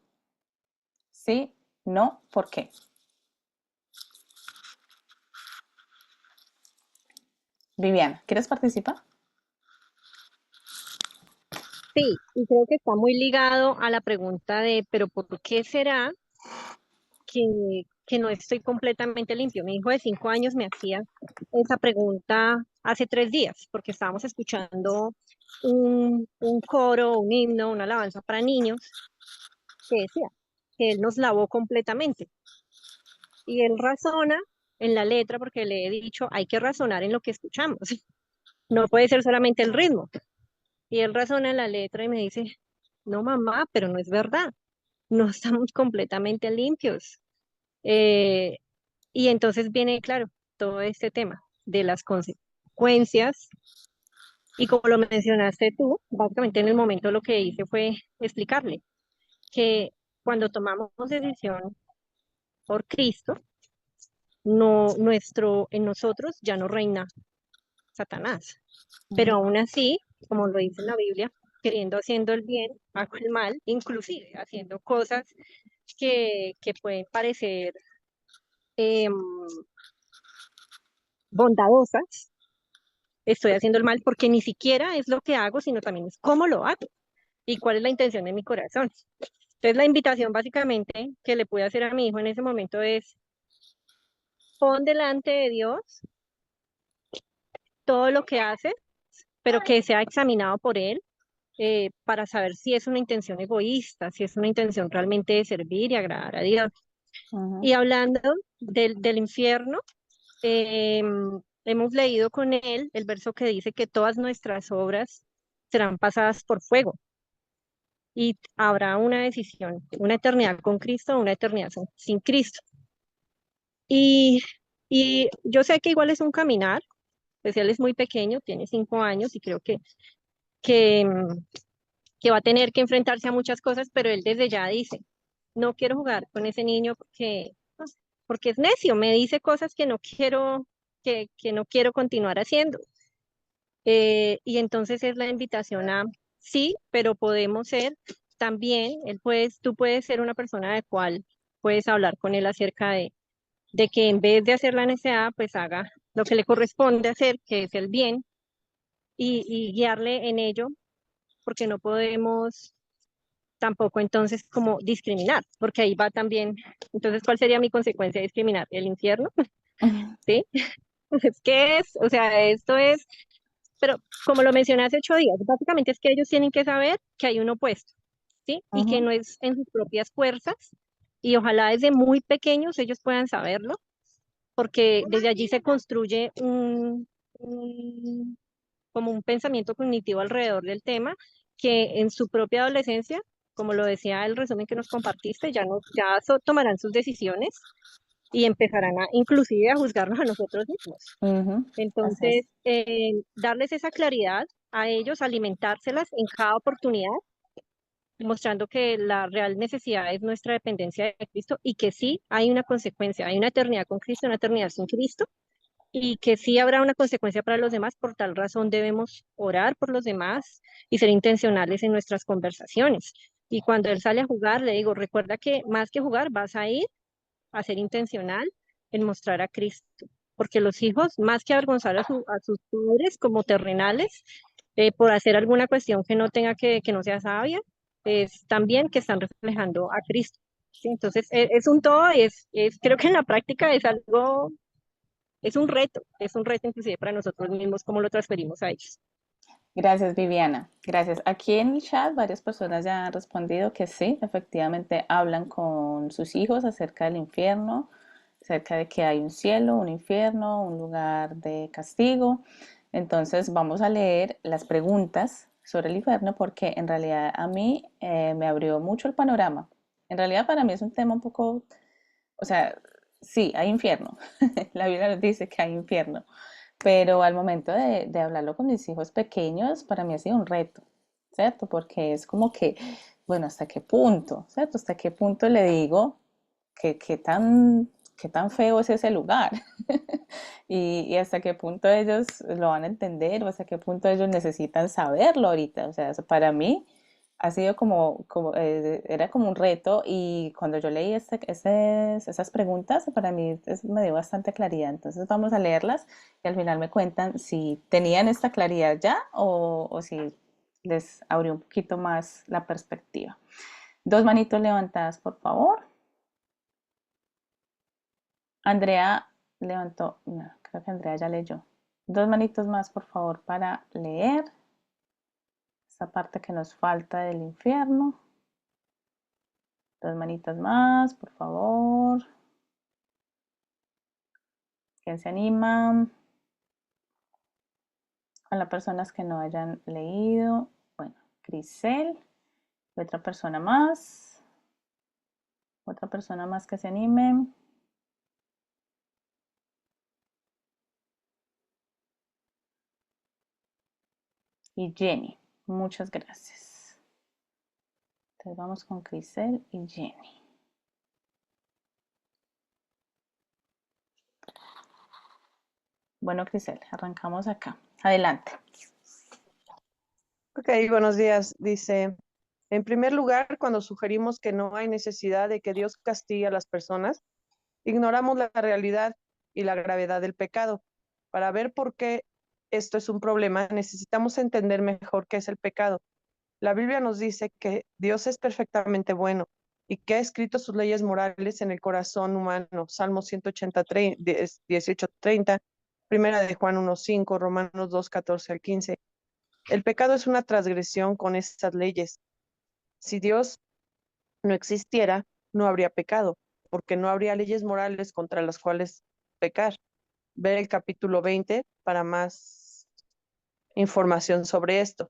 ¿Sí? ¿No? ¿Por qué? Viviana, ¿quieres participar? Sí, y creo que está muy ligado a la pregunta de, pero ¿por qué será que no estoy completamente limpio? Mi hijo de 5 años me hacía esa pregunta hace 3 días, porque estábamos escuchando un coro, un himno, una alabanza para niños, que decía que él nos lavó completamente. Y él razona en la letra, porque le he dicho, hay que razonar en lo que escuchamos. No puede ser solamente el ritmo. Y él razona en la letra y me dice, no mamá, pero no es verdad. No estamos completamente limpios. Eh, y entonces viene, claro, todo este tema de las consecuencias. Y como lo mencionaste tú, básicamente en el momento lo que hice fue explicarle que cuando tomamos decisión por Cristo, en nosotros ya no reina Satanás. Pero aún así, como lo dice en la Biblia, haciendo el bien, hago el mal, inclusive haciendo cosas que pueden parecer em, bondadosas, estoy haciendo el mal porque ni siquiera es lo que hago, sino también es cómo lo hago y cuál es la intención de mi corazón. Entonces, la invitación básicamente que le pude hacer a mi hijo en ese momento es, pon delante de Dios todo lo que haces, pero que sea examinado por Él para saber si es una intención egoísta, si es una intención realmente de servir y agradar a Dios. Y hablando del infierno, hemos leído con él el verso que dice que todas nuestras obras serán pasadas por fuego y habrá una decisión, una eternidad con Cristo o una eternidad sin Cristo. Y, y yo sé que igual es un caminar, pues él es muy pequeño, tiene 5 años y creo que, mm, que va a tener que enfrentarse a muchas cosas, pero él desde ya dice, no quiero jugar con ese niño porque es necio, me dice cosas que no quiero continuar haciendo. Y entonces es la invitación a, sí, pero podemos ser también, tú puedes ser una persona de cual puedes hablar con él acerca de que en vez de hacer la necesidad, pues haga lo que le corresponde hacer, que es el bien, y guiarle en ello, porque no podemos tampoco entonces como discriminar, porque ahí va también, entonces, ¿cuál sería mi consecuencia de discriminar? ¿El infierno? ¿Sí? Es que o sea, esto es, pero como lo mencioné hace 8 días, básicamente es que ellos tienen que saber que hay un opuesto, ¿sí? Y que no es en sus propias fuerzas, y ojalá desde muy pequeños ellos puedan saberlo, porque desde allí se construye como un pensamiento cognitivo alrededor del tema que en su propia adolescencia, como lo decía el resumen que nos compartiste, tomarán sus decisiones y empezarán inclusive a juzgarnos a nosotros mismos. Ujú, así es. Entonces, darles esa claridad a ellos, alimentárselas en cada oportunidad, mostrando que la real necesidad es nuestra dependencia de Cristo y que sí hay una consecuencia, hay una eternidad con Cristo, una eternidad sin Cristo, y que sí habrá una consecuencia para los demás. Por tal razón debemos orar por los demás y ser intencionales en nuestras conversaciones. Y cuando él sale a jugar, le digo, recuerda que más que jugar, vas a ir a ser intencional en mostrar a Cristo, porque los hijos, más que avergonzar a sus padres como terrenales, por hacer alguna cuestión que no tenga que no sea sabia, es también que están reflejando a Cristo. ¿Sí? Entonces, es un todo, creo que en la práctica es un reto inclusive para nosotros mismos cómo lo transferimos a ellos. Gracias, Viviana. Gracias. Aquí en el chat varias personas ya han respondido que sí, efectivamente hablan con sus hijos acerca del infierno, acerca de que hay un cielo, un infierno, un lugar de castigo. Entonces vamos a leer las preguntas sobre el infierno porque en realidad a mí me abrió mucho el panorama. En realidad para mí es un tema un poco, o sea, sí, hay infierno. La Biblia nos dice que hay infierno, pero al momento de hablarlo con mis hijos pequeños, para mí ha sido un reto, ¿cierto? Porque es como que, bueno, ¿hasta qué punto, ¿cierto? ¿Hasta qué punto le digo que qué tan feo es ese lugar? Y hasta qué punto ellos lo van a entender o hasta qué punto ellos necesitan saberlo ahorita. O sea, eso para mí ha sido era como un reto y cuando yo leí esas preguntas, para mí me dio bastante claridad. Entonces vamos a leerlas y al final me cuentan si tenían esta claridad ya o si les abrió un poquito más la perspectiva. Dos manitos levantadas, por favor. Andrea levantó, no, creo que Andrea ya leyó. Dos manitos más, por favor, para leer esa parte que nos falta del infierno. Dos manitas más, por favor. ¿Quién se anima? Con las personas que no hayan leído. Bueno, Grisel. Otra persona más. Otra persona más que se anime. Y Jenny. Muchas gracias. Entonces vamos con Grisel y Jenny. Bueno, Grisel, arrancamos acá. Adelante. Ok, buenos días. Dice, en primer lugar, cuando sugerimos que no hay necesidad de que Dios castigue a las personas, ignoramos la realidad y la gravedad del pecado. Para ver por qué esto es un problema, necesitamos entender mejor qué es el pecado. La Biblia nos dice que Dios es perfectamente bueno y que ha escrito sus leyes morales en el corazón humano. Salmo 183, 18:30, Primera de Juan 1:5, Romanos 2:14-15. El pecado es una transgresión con estas leyes. Si Dios no existiera, no habría pecado, porque no habría leyes morales contra las cuales pecar. Ver el capítulo 20 para más información sobre esto.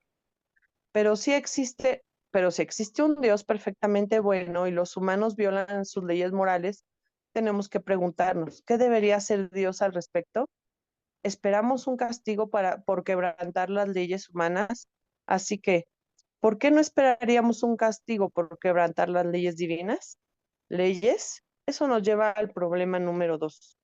Pero si existe un Dios perfectamente bueno y los humanos violan sus leyes morales, tenemos que preguntarnos, ¿qué debería hacer Dios al respecto? ¿Esperamos un castigo por quebrantar las leyes humanas? Así que, ¿por qué no esperaríamos un castigo por quebrantar las leyes divinas? ¿Leyes? Eso nos lleva al problema número 2.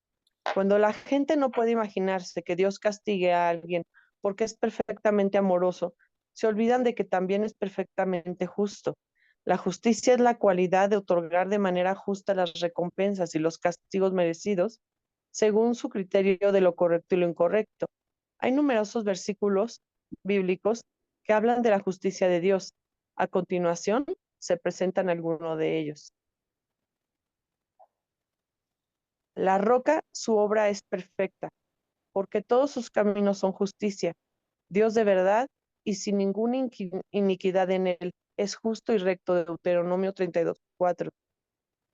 Cuando la gente no puede imaginarse que Dios castigue a alguien porque es perfectamente amoroso, se olvidan de que también es perfectamente justo. La justicia es la cualidad de otorgar de manera justa las recompensas y los castigos merecidos según su criterio de lo correcto y lo incorrecto. Hay numerosos versículos bíblicos que hablan de la justicia de Dios. A continuación, se presentan algunos de ellos. La roca, su obra es perfecta, porque todos sus caminos son justicia. Dios de verdad y sin ninguna iniquidad en él, es justo y recto. De Deuteronomio 32:4.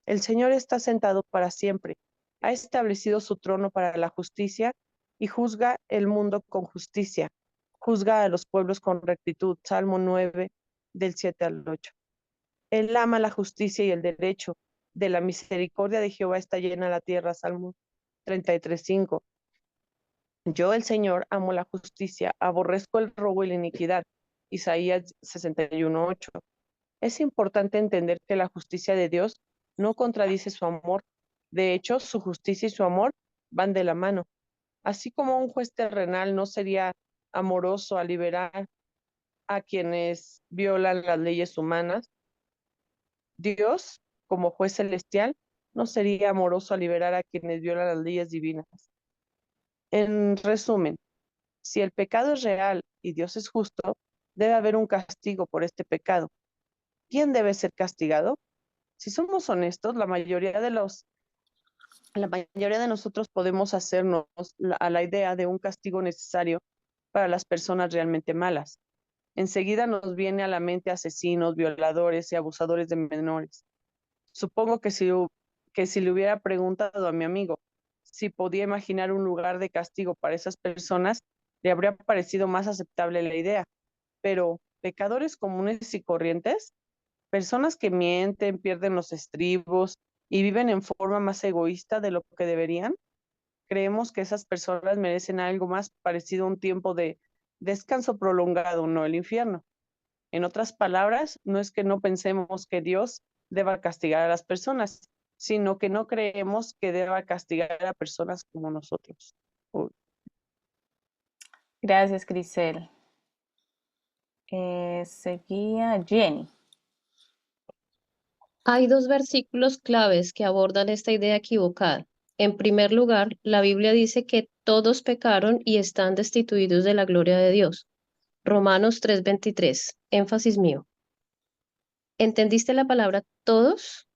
El Señor está sentado para siempre. Ha establecido su trono para la justicia y juzga el mundo con justicia. Juzga a los pueblos con rectitud. Salmo 9, del 7 al 8. Él ama la justicia y el derecho. De la misericordia de Jehová está llena la tierra. Salmo 33:5. Yo, el Señor, amo la justicia, aborrezco el robo y la iniquidad. Isaías 61:8. Es importante entender que la justicia de Dios no contradice su amor. De hecho, su justicia y su amor van de la mano. Así como un juez terrenal no sería amoroso al liberar a quienes violan las leyes humanas, Dios, como juez celestial, no sería amoroso al liberar a quienes violan las leyes divinas. En resumen, si el pecado es real y Dios es justo, debe haber un castigo por este pecado. ¿Quién debe ser castigado? Si somos honestos, la mayoría de nosotros podemos hacernos a la idea de un castigo necesario para las personas realmente malas. Enseguida nos viene a la mente asesinos, violadores y abusadores de menores. Supongo que si le hubiera preguntado a mi amigo si podía imaginar un lugar de castigo para esas personas, le habría parecido más aceptable la idea. Pero, ¿pecadores comunes y corrientes? Personas que mienten, pierden los estribos y viven en forma más egoísta de lo que deberían. Creemos que esas personas merecen algo más parecido a un tiempo de descanso prolongado, no el infierno. En otras palabras, no es que no pensemos que Dios deba castigar a las personas, sino que no creemos que deba castigar a personas como nosotros. Gracias, Grisel. Seguía Jenny. Hay dos versículos claves que abordan esta idea equivocada. En primer lugar, la Biblia dice que todos pecaron y están destituidos de la gloria de Dios. Romanos 3:23, énfasis mío. ¿Entendiste la palabra todos?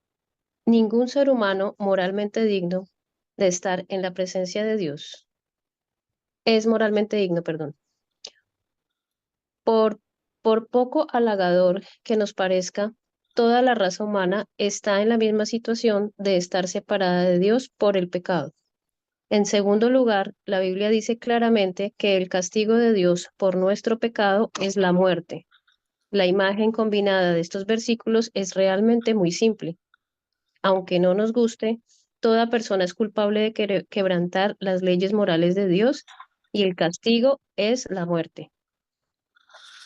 Ningún ser humano moralmente digno de estar en la presencia de Dios es moralmente digno, perdón. Por poco halagador que nos parezca, toda la raza humana está en la misma situación de estar separada de Dios por el pecado. En segundo lugar, la Biblia dice claramente que el castigo de Dios por nuestro pecado es la muerte. La imagen combinada de estos versículos es realmente muy simple. Aunque no nos guste, toda persona es culpable de quebrantar las leyes morales de Dios y el castigo es la muerte.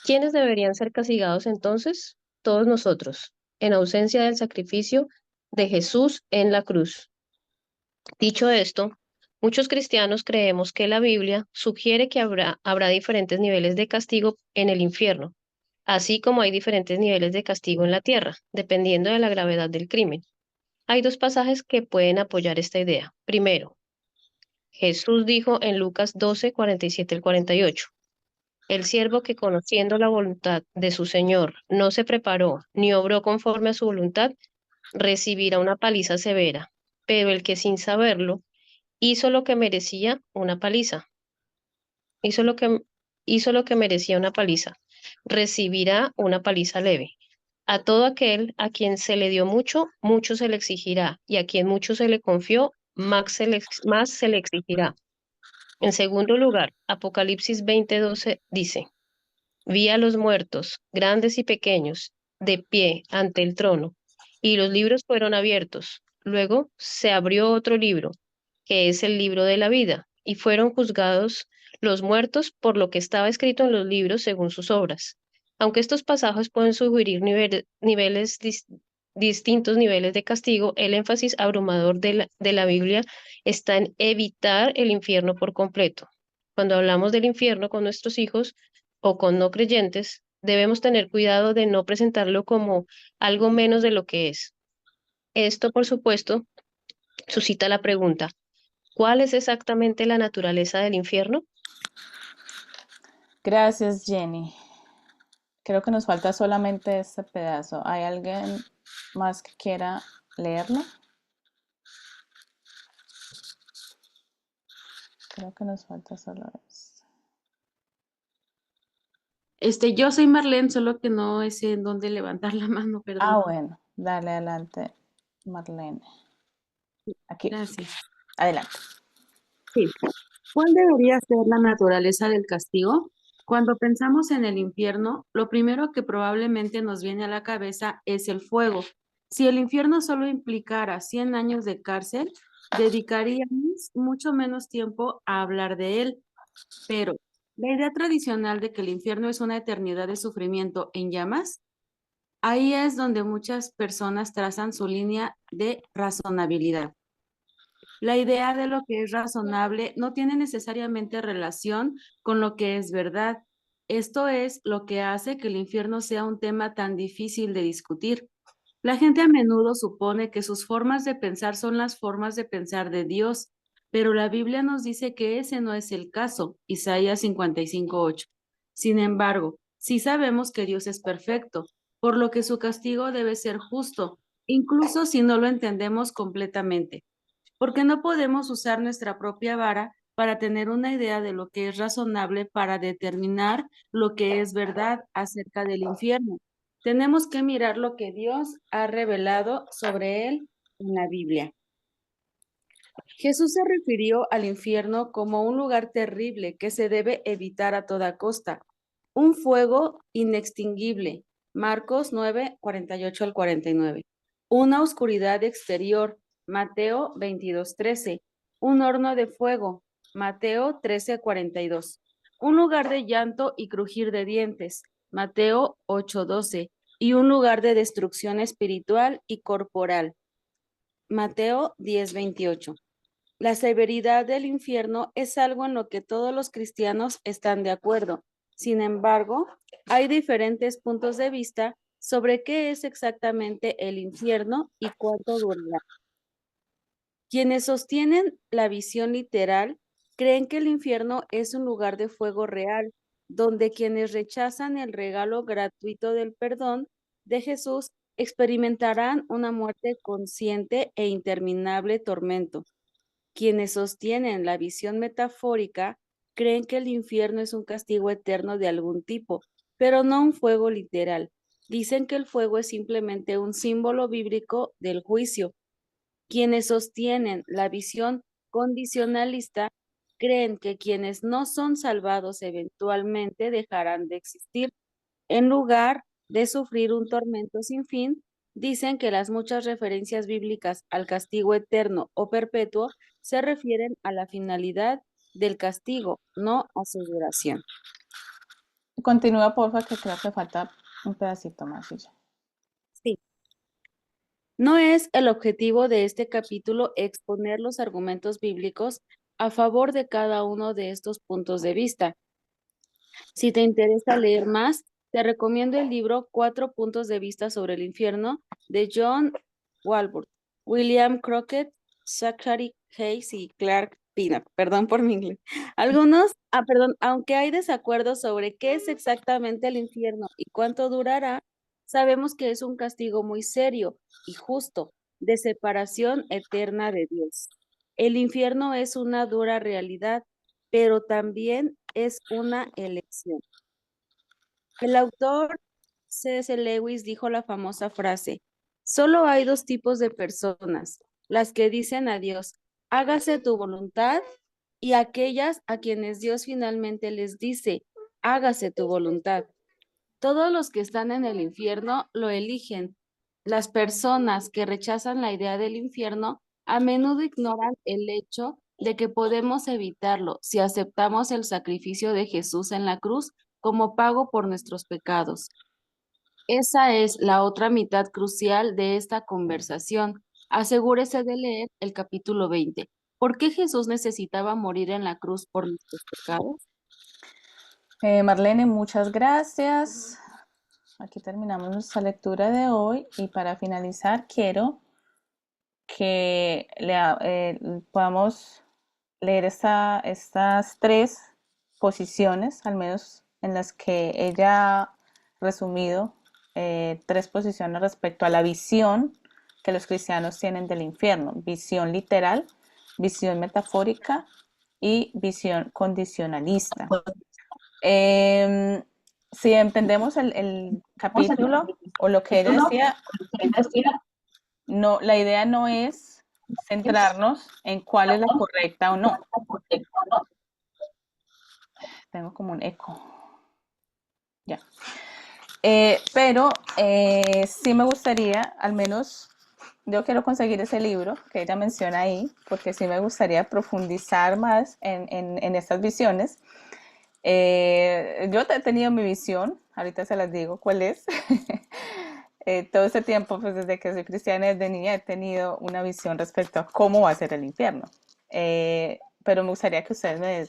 ¿Quiénes deberían ser castigados entonces? Todos nosotros, en ausencia del sacrificio de Jesús en la cruz. Dicho esto, muchos cristianos creemos que la Biblia sugiere que habrá diferentes niveles de castigo en el infierno, así como hay diferentes niveles de castigo en la tierra, dependiendo de la gravedad del crimen. Hay dos pasajes que pueden apoyar esta idea. Primero, Jesús dijo en Lucas 12, 47 al 48. El siervo que conociendo la voluntad de su Señor no se preparó ni obró conforme a su voluntad, recibirá una paliza severa, pero el que sin saberlo hizo lo que merecía una paliza, hizo lo que merecía una paliza, recibirá una paliza leve. A todo aquel a quien se le dio mucho, mucho se le exigirá, y a quien mucho se le confió, más se le exigirá. En segundo lugar, Apocalipsis 20:12 dice: Vi a los muertos, grandes y pequeños, de pie ante el trono, y los libros fueron abiertos. Luego se abrió otro libro, que es el libro de la vida, y fueron juzgados los muertos por lo que estaba escrito en los libros según sus obras. Aunque estos pasajes pueden sugerir distintos niveles de castigo, el énfasis abrumador de la Biblia está en evitar el infierno por completo. Cuando hablamos del infierno con nuestros hijos o con no creyentes, debemos tener cuidado de no presentarlo como algo menos de lo que es. Esto, por supuesto, suscita la pregunta: ¿cuál es exactamente la naturaleza del infierno? Gracias, Jenny. Creo que nos falta solamente este pedazo. ¿Hay alguien más que quiera leerlo? Creo que nos falta solo esto. Yo soy Marlene, solo que no sé en dónde levantar la mano, perdón. Bueno, dale adelante, Marlene. Aquí. Gracias. Adelante. Sí. ¿Cuál debería ser la naturaleza del castigo? Cuando pensamos en el infierno, lo primero que probablemente nos viene a la cabeza es el fuego. Si el infierno solo implicara 100 años de cárcel, dedicaríamos mucho menos tiempo a hablar de él. Pero la idea tradicional de que el infierno es una eternidad de sufrimiento en llamas, ahí es donde muchas personas trazan su línea de razonabilidad. La idea de lo que es razonable no tiene necesariamente relación con lo que es verdad. Esto es lo que hace que el infierno sea un tema tan difícil de discutir. La gente a menudo supone que sus formas de pensar son las formas de pensar de Dios, pero la Biblia nos dice que ese no es el caso, Isaías 55:8. Sin embargo, sí sabemos que Dios es perfecto, por lo que su castigo debe ser justo, incluso si no lo entendemos completamente, porque no podemos usar nuestra propia vara para tener una idea de lo que es razonable para determinar lo que es verdad acerca del infierno. Tenemos que mirar lo que Dios ha revelado sobre él en la Biblia. Jesús se refirió al infierno como un lugar terrible que se debe evitar a toda costa, un fuego inextinguible, Marcos 9:48 al 49, una oscuridad exterior, Mateo 22:13, un horno de fuego, Mateo 13:42, un lugar de llanto y crujir de dientes, Mateo 8:12, y un lugar de destrucción espiritual y corporal, Mateo 10:28. La severidad del infierno es algo en lo que todos los cristianos están de acuerdo. Sin embargo, hay diferentes puntos de vista sobre qué es exactamente el infierno y cuánto durará. Quienes sostienen la visión literal creen que el infierno es un lugar de fuego real, donde quienes rechazan el regalo gratuito del perdón de Jesús experimentarán una muerte consciente e interminable tormento. Quienes sostienen la visión metafórica creen que el infierno es un castigo eterno de algún tipo, pero no un fuego literal. Dicen que el fuego es simplemente un símbolo bíblico del juicio. Quienes sostienen la visión condicionalista creen que quienes no son salvados eventualmente dejarán de existir. En lugar de sufrir un tormento sin fin, dicen que las muchas referencias bíblicas al castigo eterno o perpetuo se refieren a la finalidad del castigo, no a su duración. Continúa, porfa, que creo que falta un pedacito más y ya. Sí. No es el objetivo de este capítulo exponer los argumentos bíblicos a favor de cada uno de estos puntos de vista. Si te interesa leer más, te recomiendo el libro 4 puntos de vista sobre el infierno de John Walworth, William Crockett, Zachary Hayes y Clark Pina. Perdón por mi inglés. Aunque hay desacuerdos sobre qué es exactamente el infierno y cuánto durará, sabemos que es un castigo muy serio y justo, de separación eterna de Dios. El infierno es una dura realidad, pero también es una elección. El autor C.S. Lewis dijo la famosa frase: solo hay dos tipos de personas, las que dicen a Dios, hágase tu voluntad, y aquellas a quienes Dios finalmente les dice, hágase tu voluntad. Todos los que están en el infierno lo eligen. Las personas que rechazan la idea del infierno a menudo ignoran el hecho de que podemos evitarlo si aceptamos el sacrificio de Jesús en la cruz como pago por nuestros pecados. Esa es la otra mitad crucial de esta conversación. Asegúrese de leer el capítulo 20. ¿Por qué Jesús necesitaba morir en la cruz por nuestros pecados? Marlene, muchas gracias. Aquí terminamos nuestra lectura de hoy y para finalizar quiero que podamos leer estas tres posiciones, al menos en las que ella ha resumido tres posiciones respecto a la visión que los cristianos tienen del infierno: visión literal, visión metafórica y visión condicionalista. Si entendemos el capítulo o lo que ella decía, no, la idea no es centrarnos en cuál es la correcta o no. Tengo como un eco. Ya. Pero sí me gustaría, al menos yo quiero conseguir ese libro que ella menciona ahí, porque sí me gustaría profundizar más en estas visiones. Yo he tenido mi visión, ahorita se las digo cuál es. Todo este tiempo, pues desde que soy cristiana, desde niña, he tenido una visión respecto a cómo va a ser el infierno. Pero me gustaría que ustedes me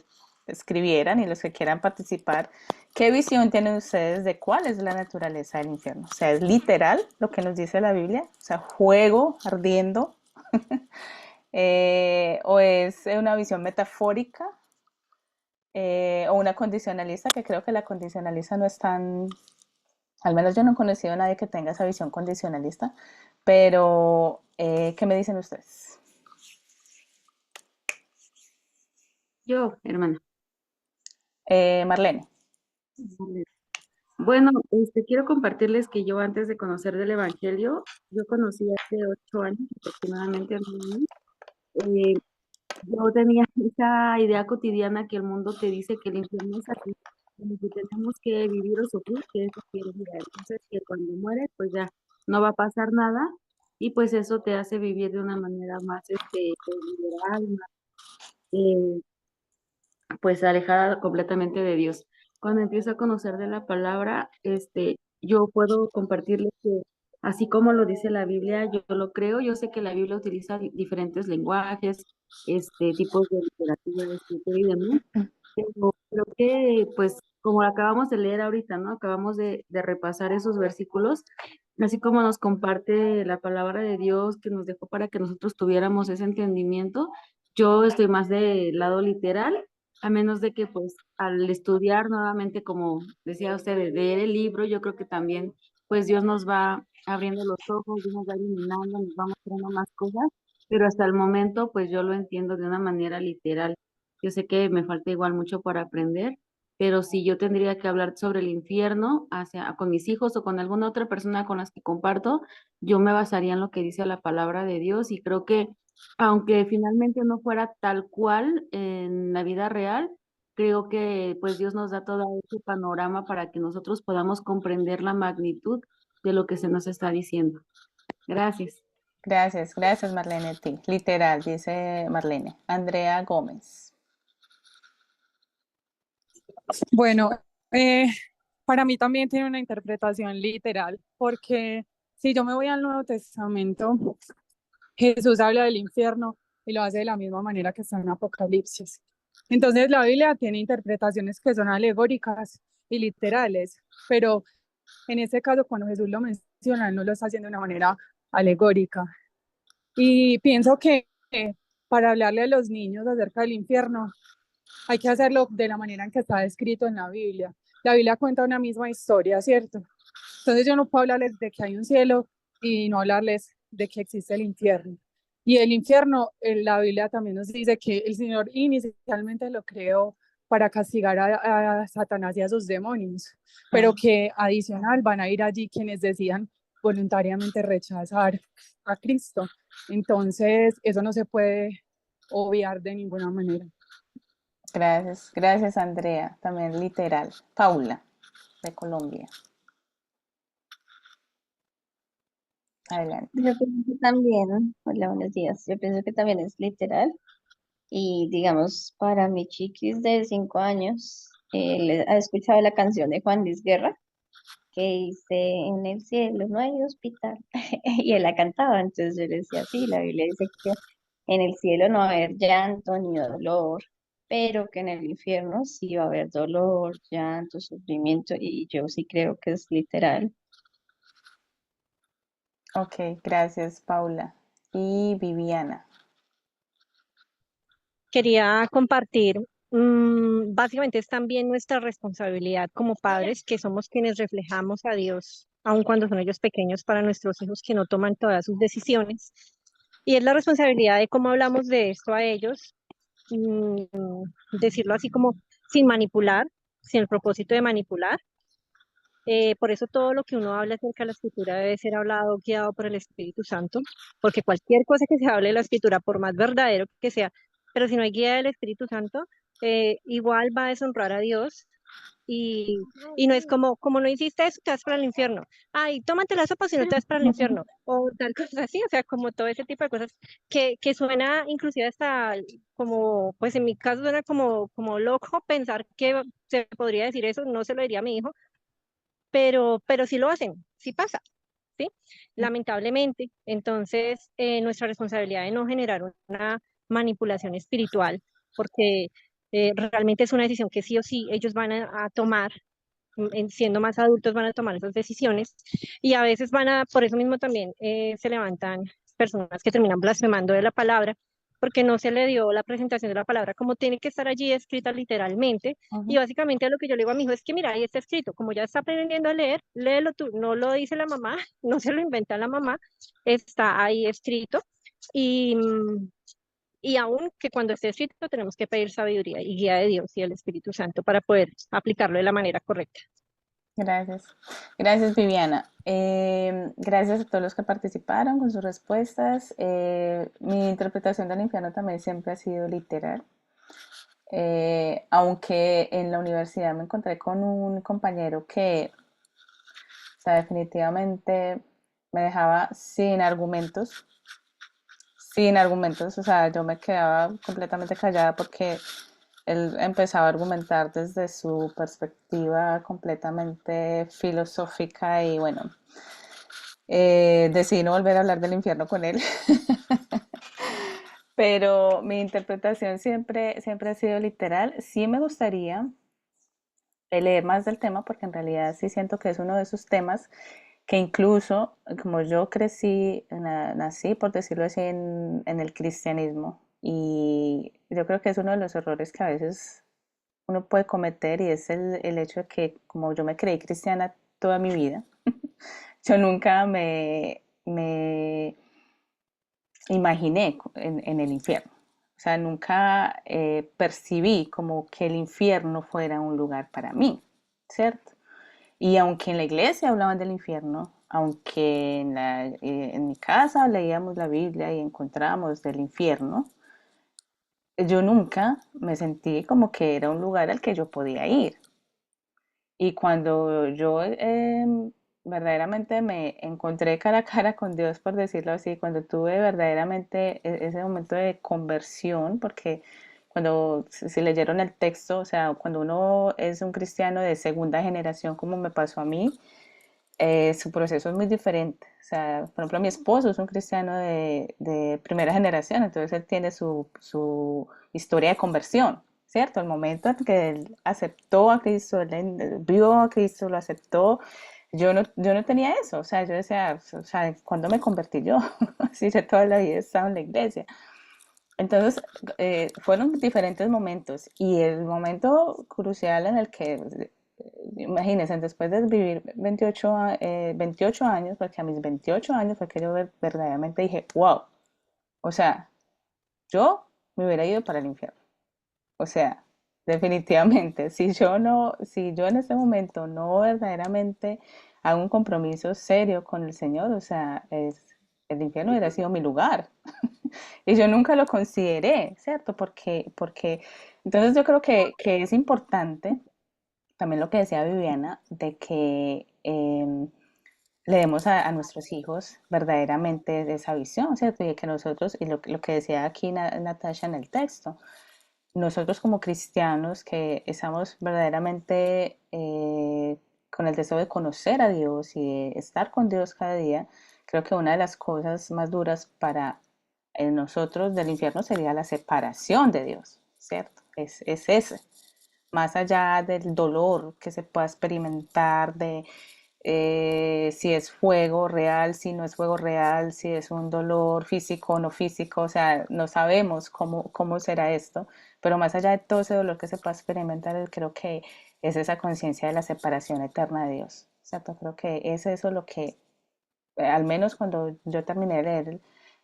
escribieran y los que quieran participar, ¿qué visión tienen ustedes de cuál es la naturaleza del infierno? O sea, ¿es literal lo que nos dice la Biblia? O sea, fuego ardiendo. ¿O es una visión metafórica? O una condicionalista, que creo que la condicionalista no es tan, al menos yo no he conocido a nadie que tenga esa visión condicionalista, pero ¿qué me dicen ustedes? Yo, hermana. Marlene. Bueno, quiero compartirles que yo antes de conocer del Evangelio, yo conocí hace 8 años aproximadamente, eh, yo tenía esa idea cotidiana que el mundo te dice que el infierno es así, como que tenemos que vivir o sufrir, que eso quiere vida. Entonces, que cuando mueres, pues ya no va a pasar nada, y pues eso te hace vivir de una manera más, pues, liberal, más, eh, pues alejada completamente de Dios. Cuando empiezo a conocer de la palabra, yo puedo compartirles que así como lo dice la Biblia, yo lo creo. Yo sé que la Biblia utiliza diferentes lenguajes, tipos de literatura, escritura y demás, pero creo que, pues, como acabamos de leer ahorita, ¿no? Acabamos de repasar esos versículos, así como nos comparte la palabra de Dios que nos dejó para que nosotros tuviéramos ese entendimiento. Yo estoy más del lado literal, a menos de que, pues, al estudiar nuevamente, como decía usted, de leer el libro, yo creo que también, pues, Dios nos va abriendo los ojos, Dios nos va iluminando, nos va mostrando más cosas, pero hasta el momento, pues, yo lo entiendo de una manera literal. Yo sé que me falta igual mucho para aprender, pero si yo tendría que hablar sobre el infierno con mis hijos o con alguna otra persona con las que comparto, yo me basaría en lo que dice la palabra de Dios, y creo que aunque finalmente no fuera tal cual en la vida real, creo que pues Dios nos da todo ese panorama para que nosotros podamos comprender la magnitud de lo que se nos está diciendo. Gracias. Gracias Marlene, a ti. Literal, dice Marlene. Andrea Gómez. Bueno, para mí también tiene una interpretación literal, porque si yo me voy al Nuevo Testamento, Jesús habla del infierno y lo hace de la misma manera que está en Apocalipsis. Entonces la Biblia tiene interpretaciones que son alegóricas y literales, pero en este caso cuando Jesús lo menciona, no lo está haciendo de una manera alegórica. Y pienso que para hablarle a los niños acerca del infierno, hay que hacerlo de la manera en que está escrito en la Biblia. La Biblia cuenta una misma historia, ¿cierto? Entonces yo no puedo hablarles de que hay un cielo y no hablarles de que existe el infierno. Y el infierno, la Biblia también nos dice que el Señor inicialmente lo creó para castigar a Satanás y a sus demonios, pero que adicional van a ir allí quienes decidan voluntariamente rechazar a Cristo. Entonces, eso no se puede obviar de ninguna manera. Gracias Andrea, también literal. Paula, de Colombia. Adelante. Yo pienso que también, hola, buenos días. Yo pienso que también es literal. Y digamos, para mi chiquis de 5 años, él ha escuchado la canción de Juan Luis Guerra, que dice, en el cielo no hay hospital. Y él la cantaba, entonces yo le decía, sí, la Biblia dice que en el cielo no va a haber llanto ni dolor, pero que en el infierno sí va a haber dolor, llanto, sufrimiento, y yo sí creo que es literal. Ok, gracias Paula. Y Viviana. Quería compartir, básicamente es también nuestra responsabilidad como padres, que somos quienes reflejamos a Dios, aun cuando son ellos pequeños, para nuestros hijos que no toman todas sus decisiones. Y es la responsabilidad de cómo hablamos de esto a ellos, decirlo así como sin manipular, sin el propósito de manipular, Por eso todo lo que uno habla acerca de la escritura debe ser hablado, guiado por el Espíritu Santo, porque cualquier cosa que se hable de la escritura, por más verdadero que sea, pero si no hay guía del Espíritu Santo, igual va a deshonrar a Dios. Y no es como no hiciste eso, te vas para el infierno. Ay, tómate la sopa si no te vas para el infierno. O tal cosa así, o sea, como todo ese tipo de cosas que suena inclusive hasta como, pues en mi caso suena como loco pensar que se podría decir eso, no se lo diría a mi hijo, pero sí lo hacen, sí pasa, ¿sí? Lamentablemente. Entonces, nuestra responsabilidad de no generar una manipulación espiritual, porque realmente es una decisión que sí o sí ellos van a tomar, siendo más adultos van a tomar esas decisiones, y a veces por eso mismo también se levantan personas que terminan blasfemando de la palabra, porque no se le dio la presentación de la palabra como tiene que estar allí escrita literalmente. Y Ujú. básicamente lo que yo le digo a mi hijo es que mira, ahí está escrito, como ya está aprendiendo a leer, léelo tú, no lo dice la mamá, no se lo inventa la mamá, está ahí escrito. Y, y aún que cuando esté escrito tenemos que pedir sabiduría y guía de Dios y el Espíritu Santo para poder aplicarlo de la manera correcta. Gracias. Gracias, Viviana. Gracias a todos los que participaron con sus respuestas. Mi interpretación del infierno también siempre ha sido literal. Aunque en la universidad me encontré con un compañero que, o sea, definitivamente me dejaba sin argumentos, o sea, yo me quedaba completamente callada porque él empezaba a argumentar desde su perspectiva completamente filosófica y bueno, decidí no volver a hablar del infierno con él. Pero mi interpretación siempre ha sido literal. Sí me gustaría leer más del tema porque en realidad sí siento que es uno de esos temas que incluso como yo crecí, nací, por decirlo así, en el cristianismo y yo creo que es uno de los errores que a veces uno puede cometer y es el hecho de que como yo me creí cristiana toda mi vida, yo nunca me imaginé en el infierno. O sea, nunca percibí como que el infierno fuera un lugar para mí, ¿cierto? Y aunque en la iglesia hablaban del infierno, aunque en mi casa leíamos la Biblia y encontramos del infierno, yo nunca me sentí como que era un lugar al que yo podía ir. Y cuando yo verdaderamente me encontré cara a cara con Dios, por decirlo así, cuando tuve verdaderamente ese momento de conversión, porque cuando si leyeron el texto, o sea, cuando uno es un cristiano de segunda generación, como me pasó a mí, su proceso es muy diferente. O sea, por ejemplo, mi esposo es un cristiano de primera generación, entonces él tiene su historia de conversión, ¿cierto? El momento en que él aceptó a Cristo, él vio a Cristo, lo aceptó. Yo no tenía eso, o sea, yo decía, o sea, ¿cuándo me convertí yo? Si yo toda la vida he estado en la iglesia. Entonces, fueron diferentes momentos y el momento crucial en el que, imagínense, después de vivir 28 años, porque a mis 28 años fue que yo verdaderamente dije, wow, o sea, yo me hubiera ido para el infierno. O sea, definitivamente, si yo en ese momento no verdaderamente hago un compromiso serio con el Señor, o sea, el infierno hubiera sido mi lugar. Y yo nunca lo consideré, ¿cierto? Entonces yo creo que es importante, también lo que decía Viviana, de que le demos a nuestros hijos verdaderamente esa visión, ¿cierto? Y que nosotros, y lo que decía aquí Natasha en el texto, nosotros como cristianos que estamos verdaderamente con el deseo de conocer a Dios y de estar con Dios cada día, creo que una de las cosas más duras para nosotros del infierno sería la separación de Dios, ¿cierto? Es ese, más allá del dolor que se pueda experimentar, de si es fuego real, si no es fuego real, si es un dolor físico o no físico, o sea, no sabemos cómo será esto, pero más allá de todo ese dolor que se pueda experimentar, creo que es esa conciencia de la separación eterna de Dios, ¿cierto? Creo que es eso lo que, al menos cuando yo terminé de leer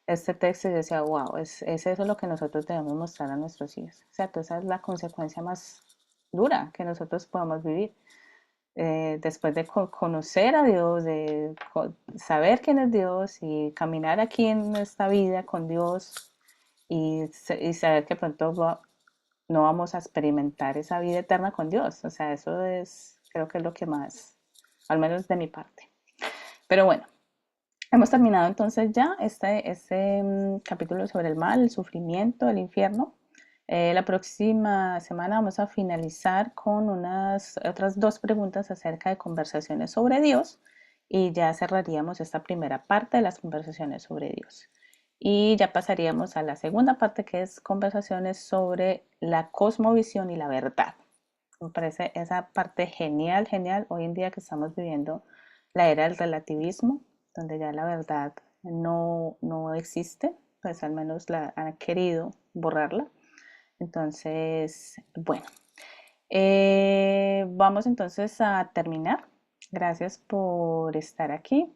este texto, yo decía, wow, es eso lo que nosotros debemos mostrar a nuestros hijos, ¿cierto? Esa es la consecuencia más dura que nosotros podamos vivir. después de conocer a Dios, de saber quién es Dios y caminar aquí en esta vida con Dios y saber que pronto no vamos a experimentar esa vida eterna con Dios. O sea, eso es, creo que es lo que más, al menos de mi parte. Pero bueno, hemos terminado entonces ya este capítulo sobre el mal, el sufrimiento, el infierno. La próxima semana vamos a finalizar con otras 2 preguntas acerca de conversaciones sobre Dios y ya cerraríamos esta primera parte de las conversaciones sobre Dios. Y ya pasaríamos a la segunda parte, que es conversaciones sobre la cosmovisión y la verdad. Me parece esa parte genial, genial. Hoy en día que estamos viviendo la era del relativismo, donde ya la verdad no existe, pues al menos han querido borrarla. Entonces, bueno, vamos entonces a terminar. Gracias por estar aquí.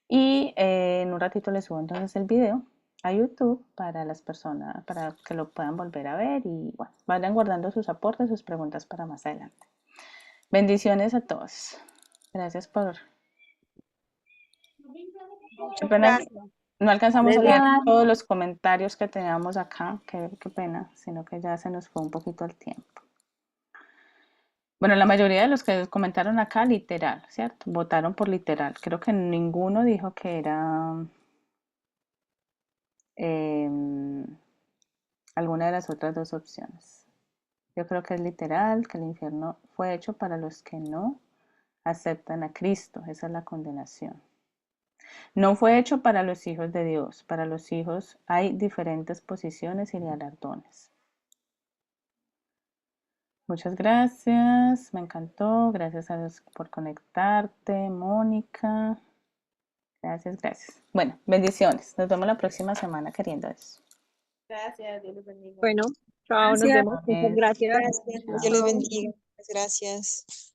Y en un ratito les subo entonces el video a YouTube para las personas, para que lo puedan volver a ver y bueno, vayan guardando sus aportes, sus preguntas para más adelante. Bendiciones a todos. Gracias por... Qué pena, no alcanzamos a leer todos los comentarios que teníamos acá, qué pena, sino que ya se nos fue un poquito el tiempo. Bueno, la mayoría de los que comentaron acá, literal, ¿cierto? Votaron por literal. Creo que ninguno dijo que era alguna de las otras 2 opciones. Yo creo que es literal, que el infierno fue hecho para los que no aceptan a Cristo. Esa es la condenación. No fue hecho para los hijos de Dios. Para los hijos hay diferentes posiciones y galardones. Muchas gracias, me encantó. Gracias a Dios por conectarte, Mónica. Gracias, gracias. Bueno, bendiciones. Nos vemos la próxima semana, queriendo Dios. Gracias, Dios los bendiga. Bueno, chao, nos vemos. Muchas gracias. Gracias, Dios les bendiga. Gracias.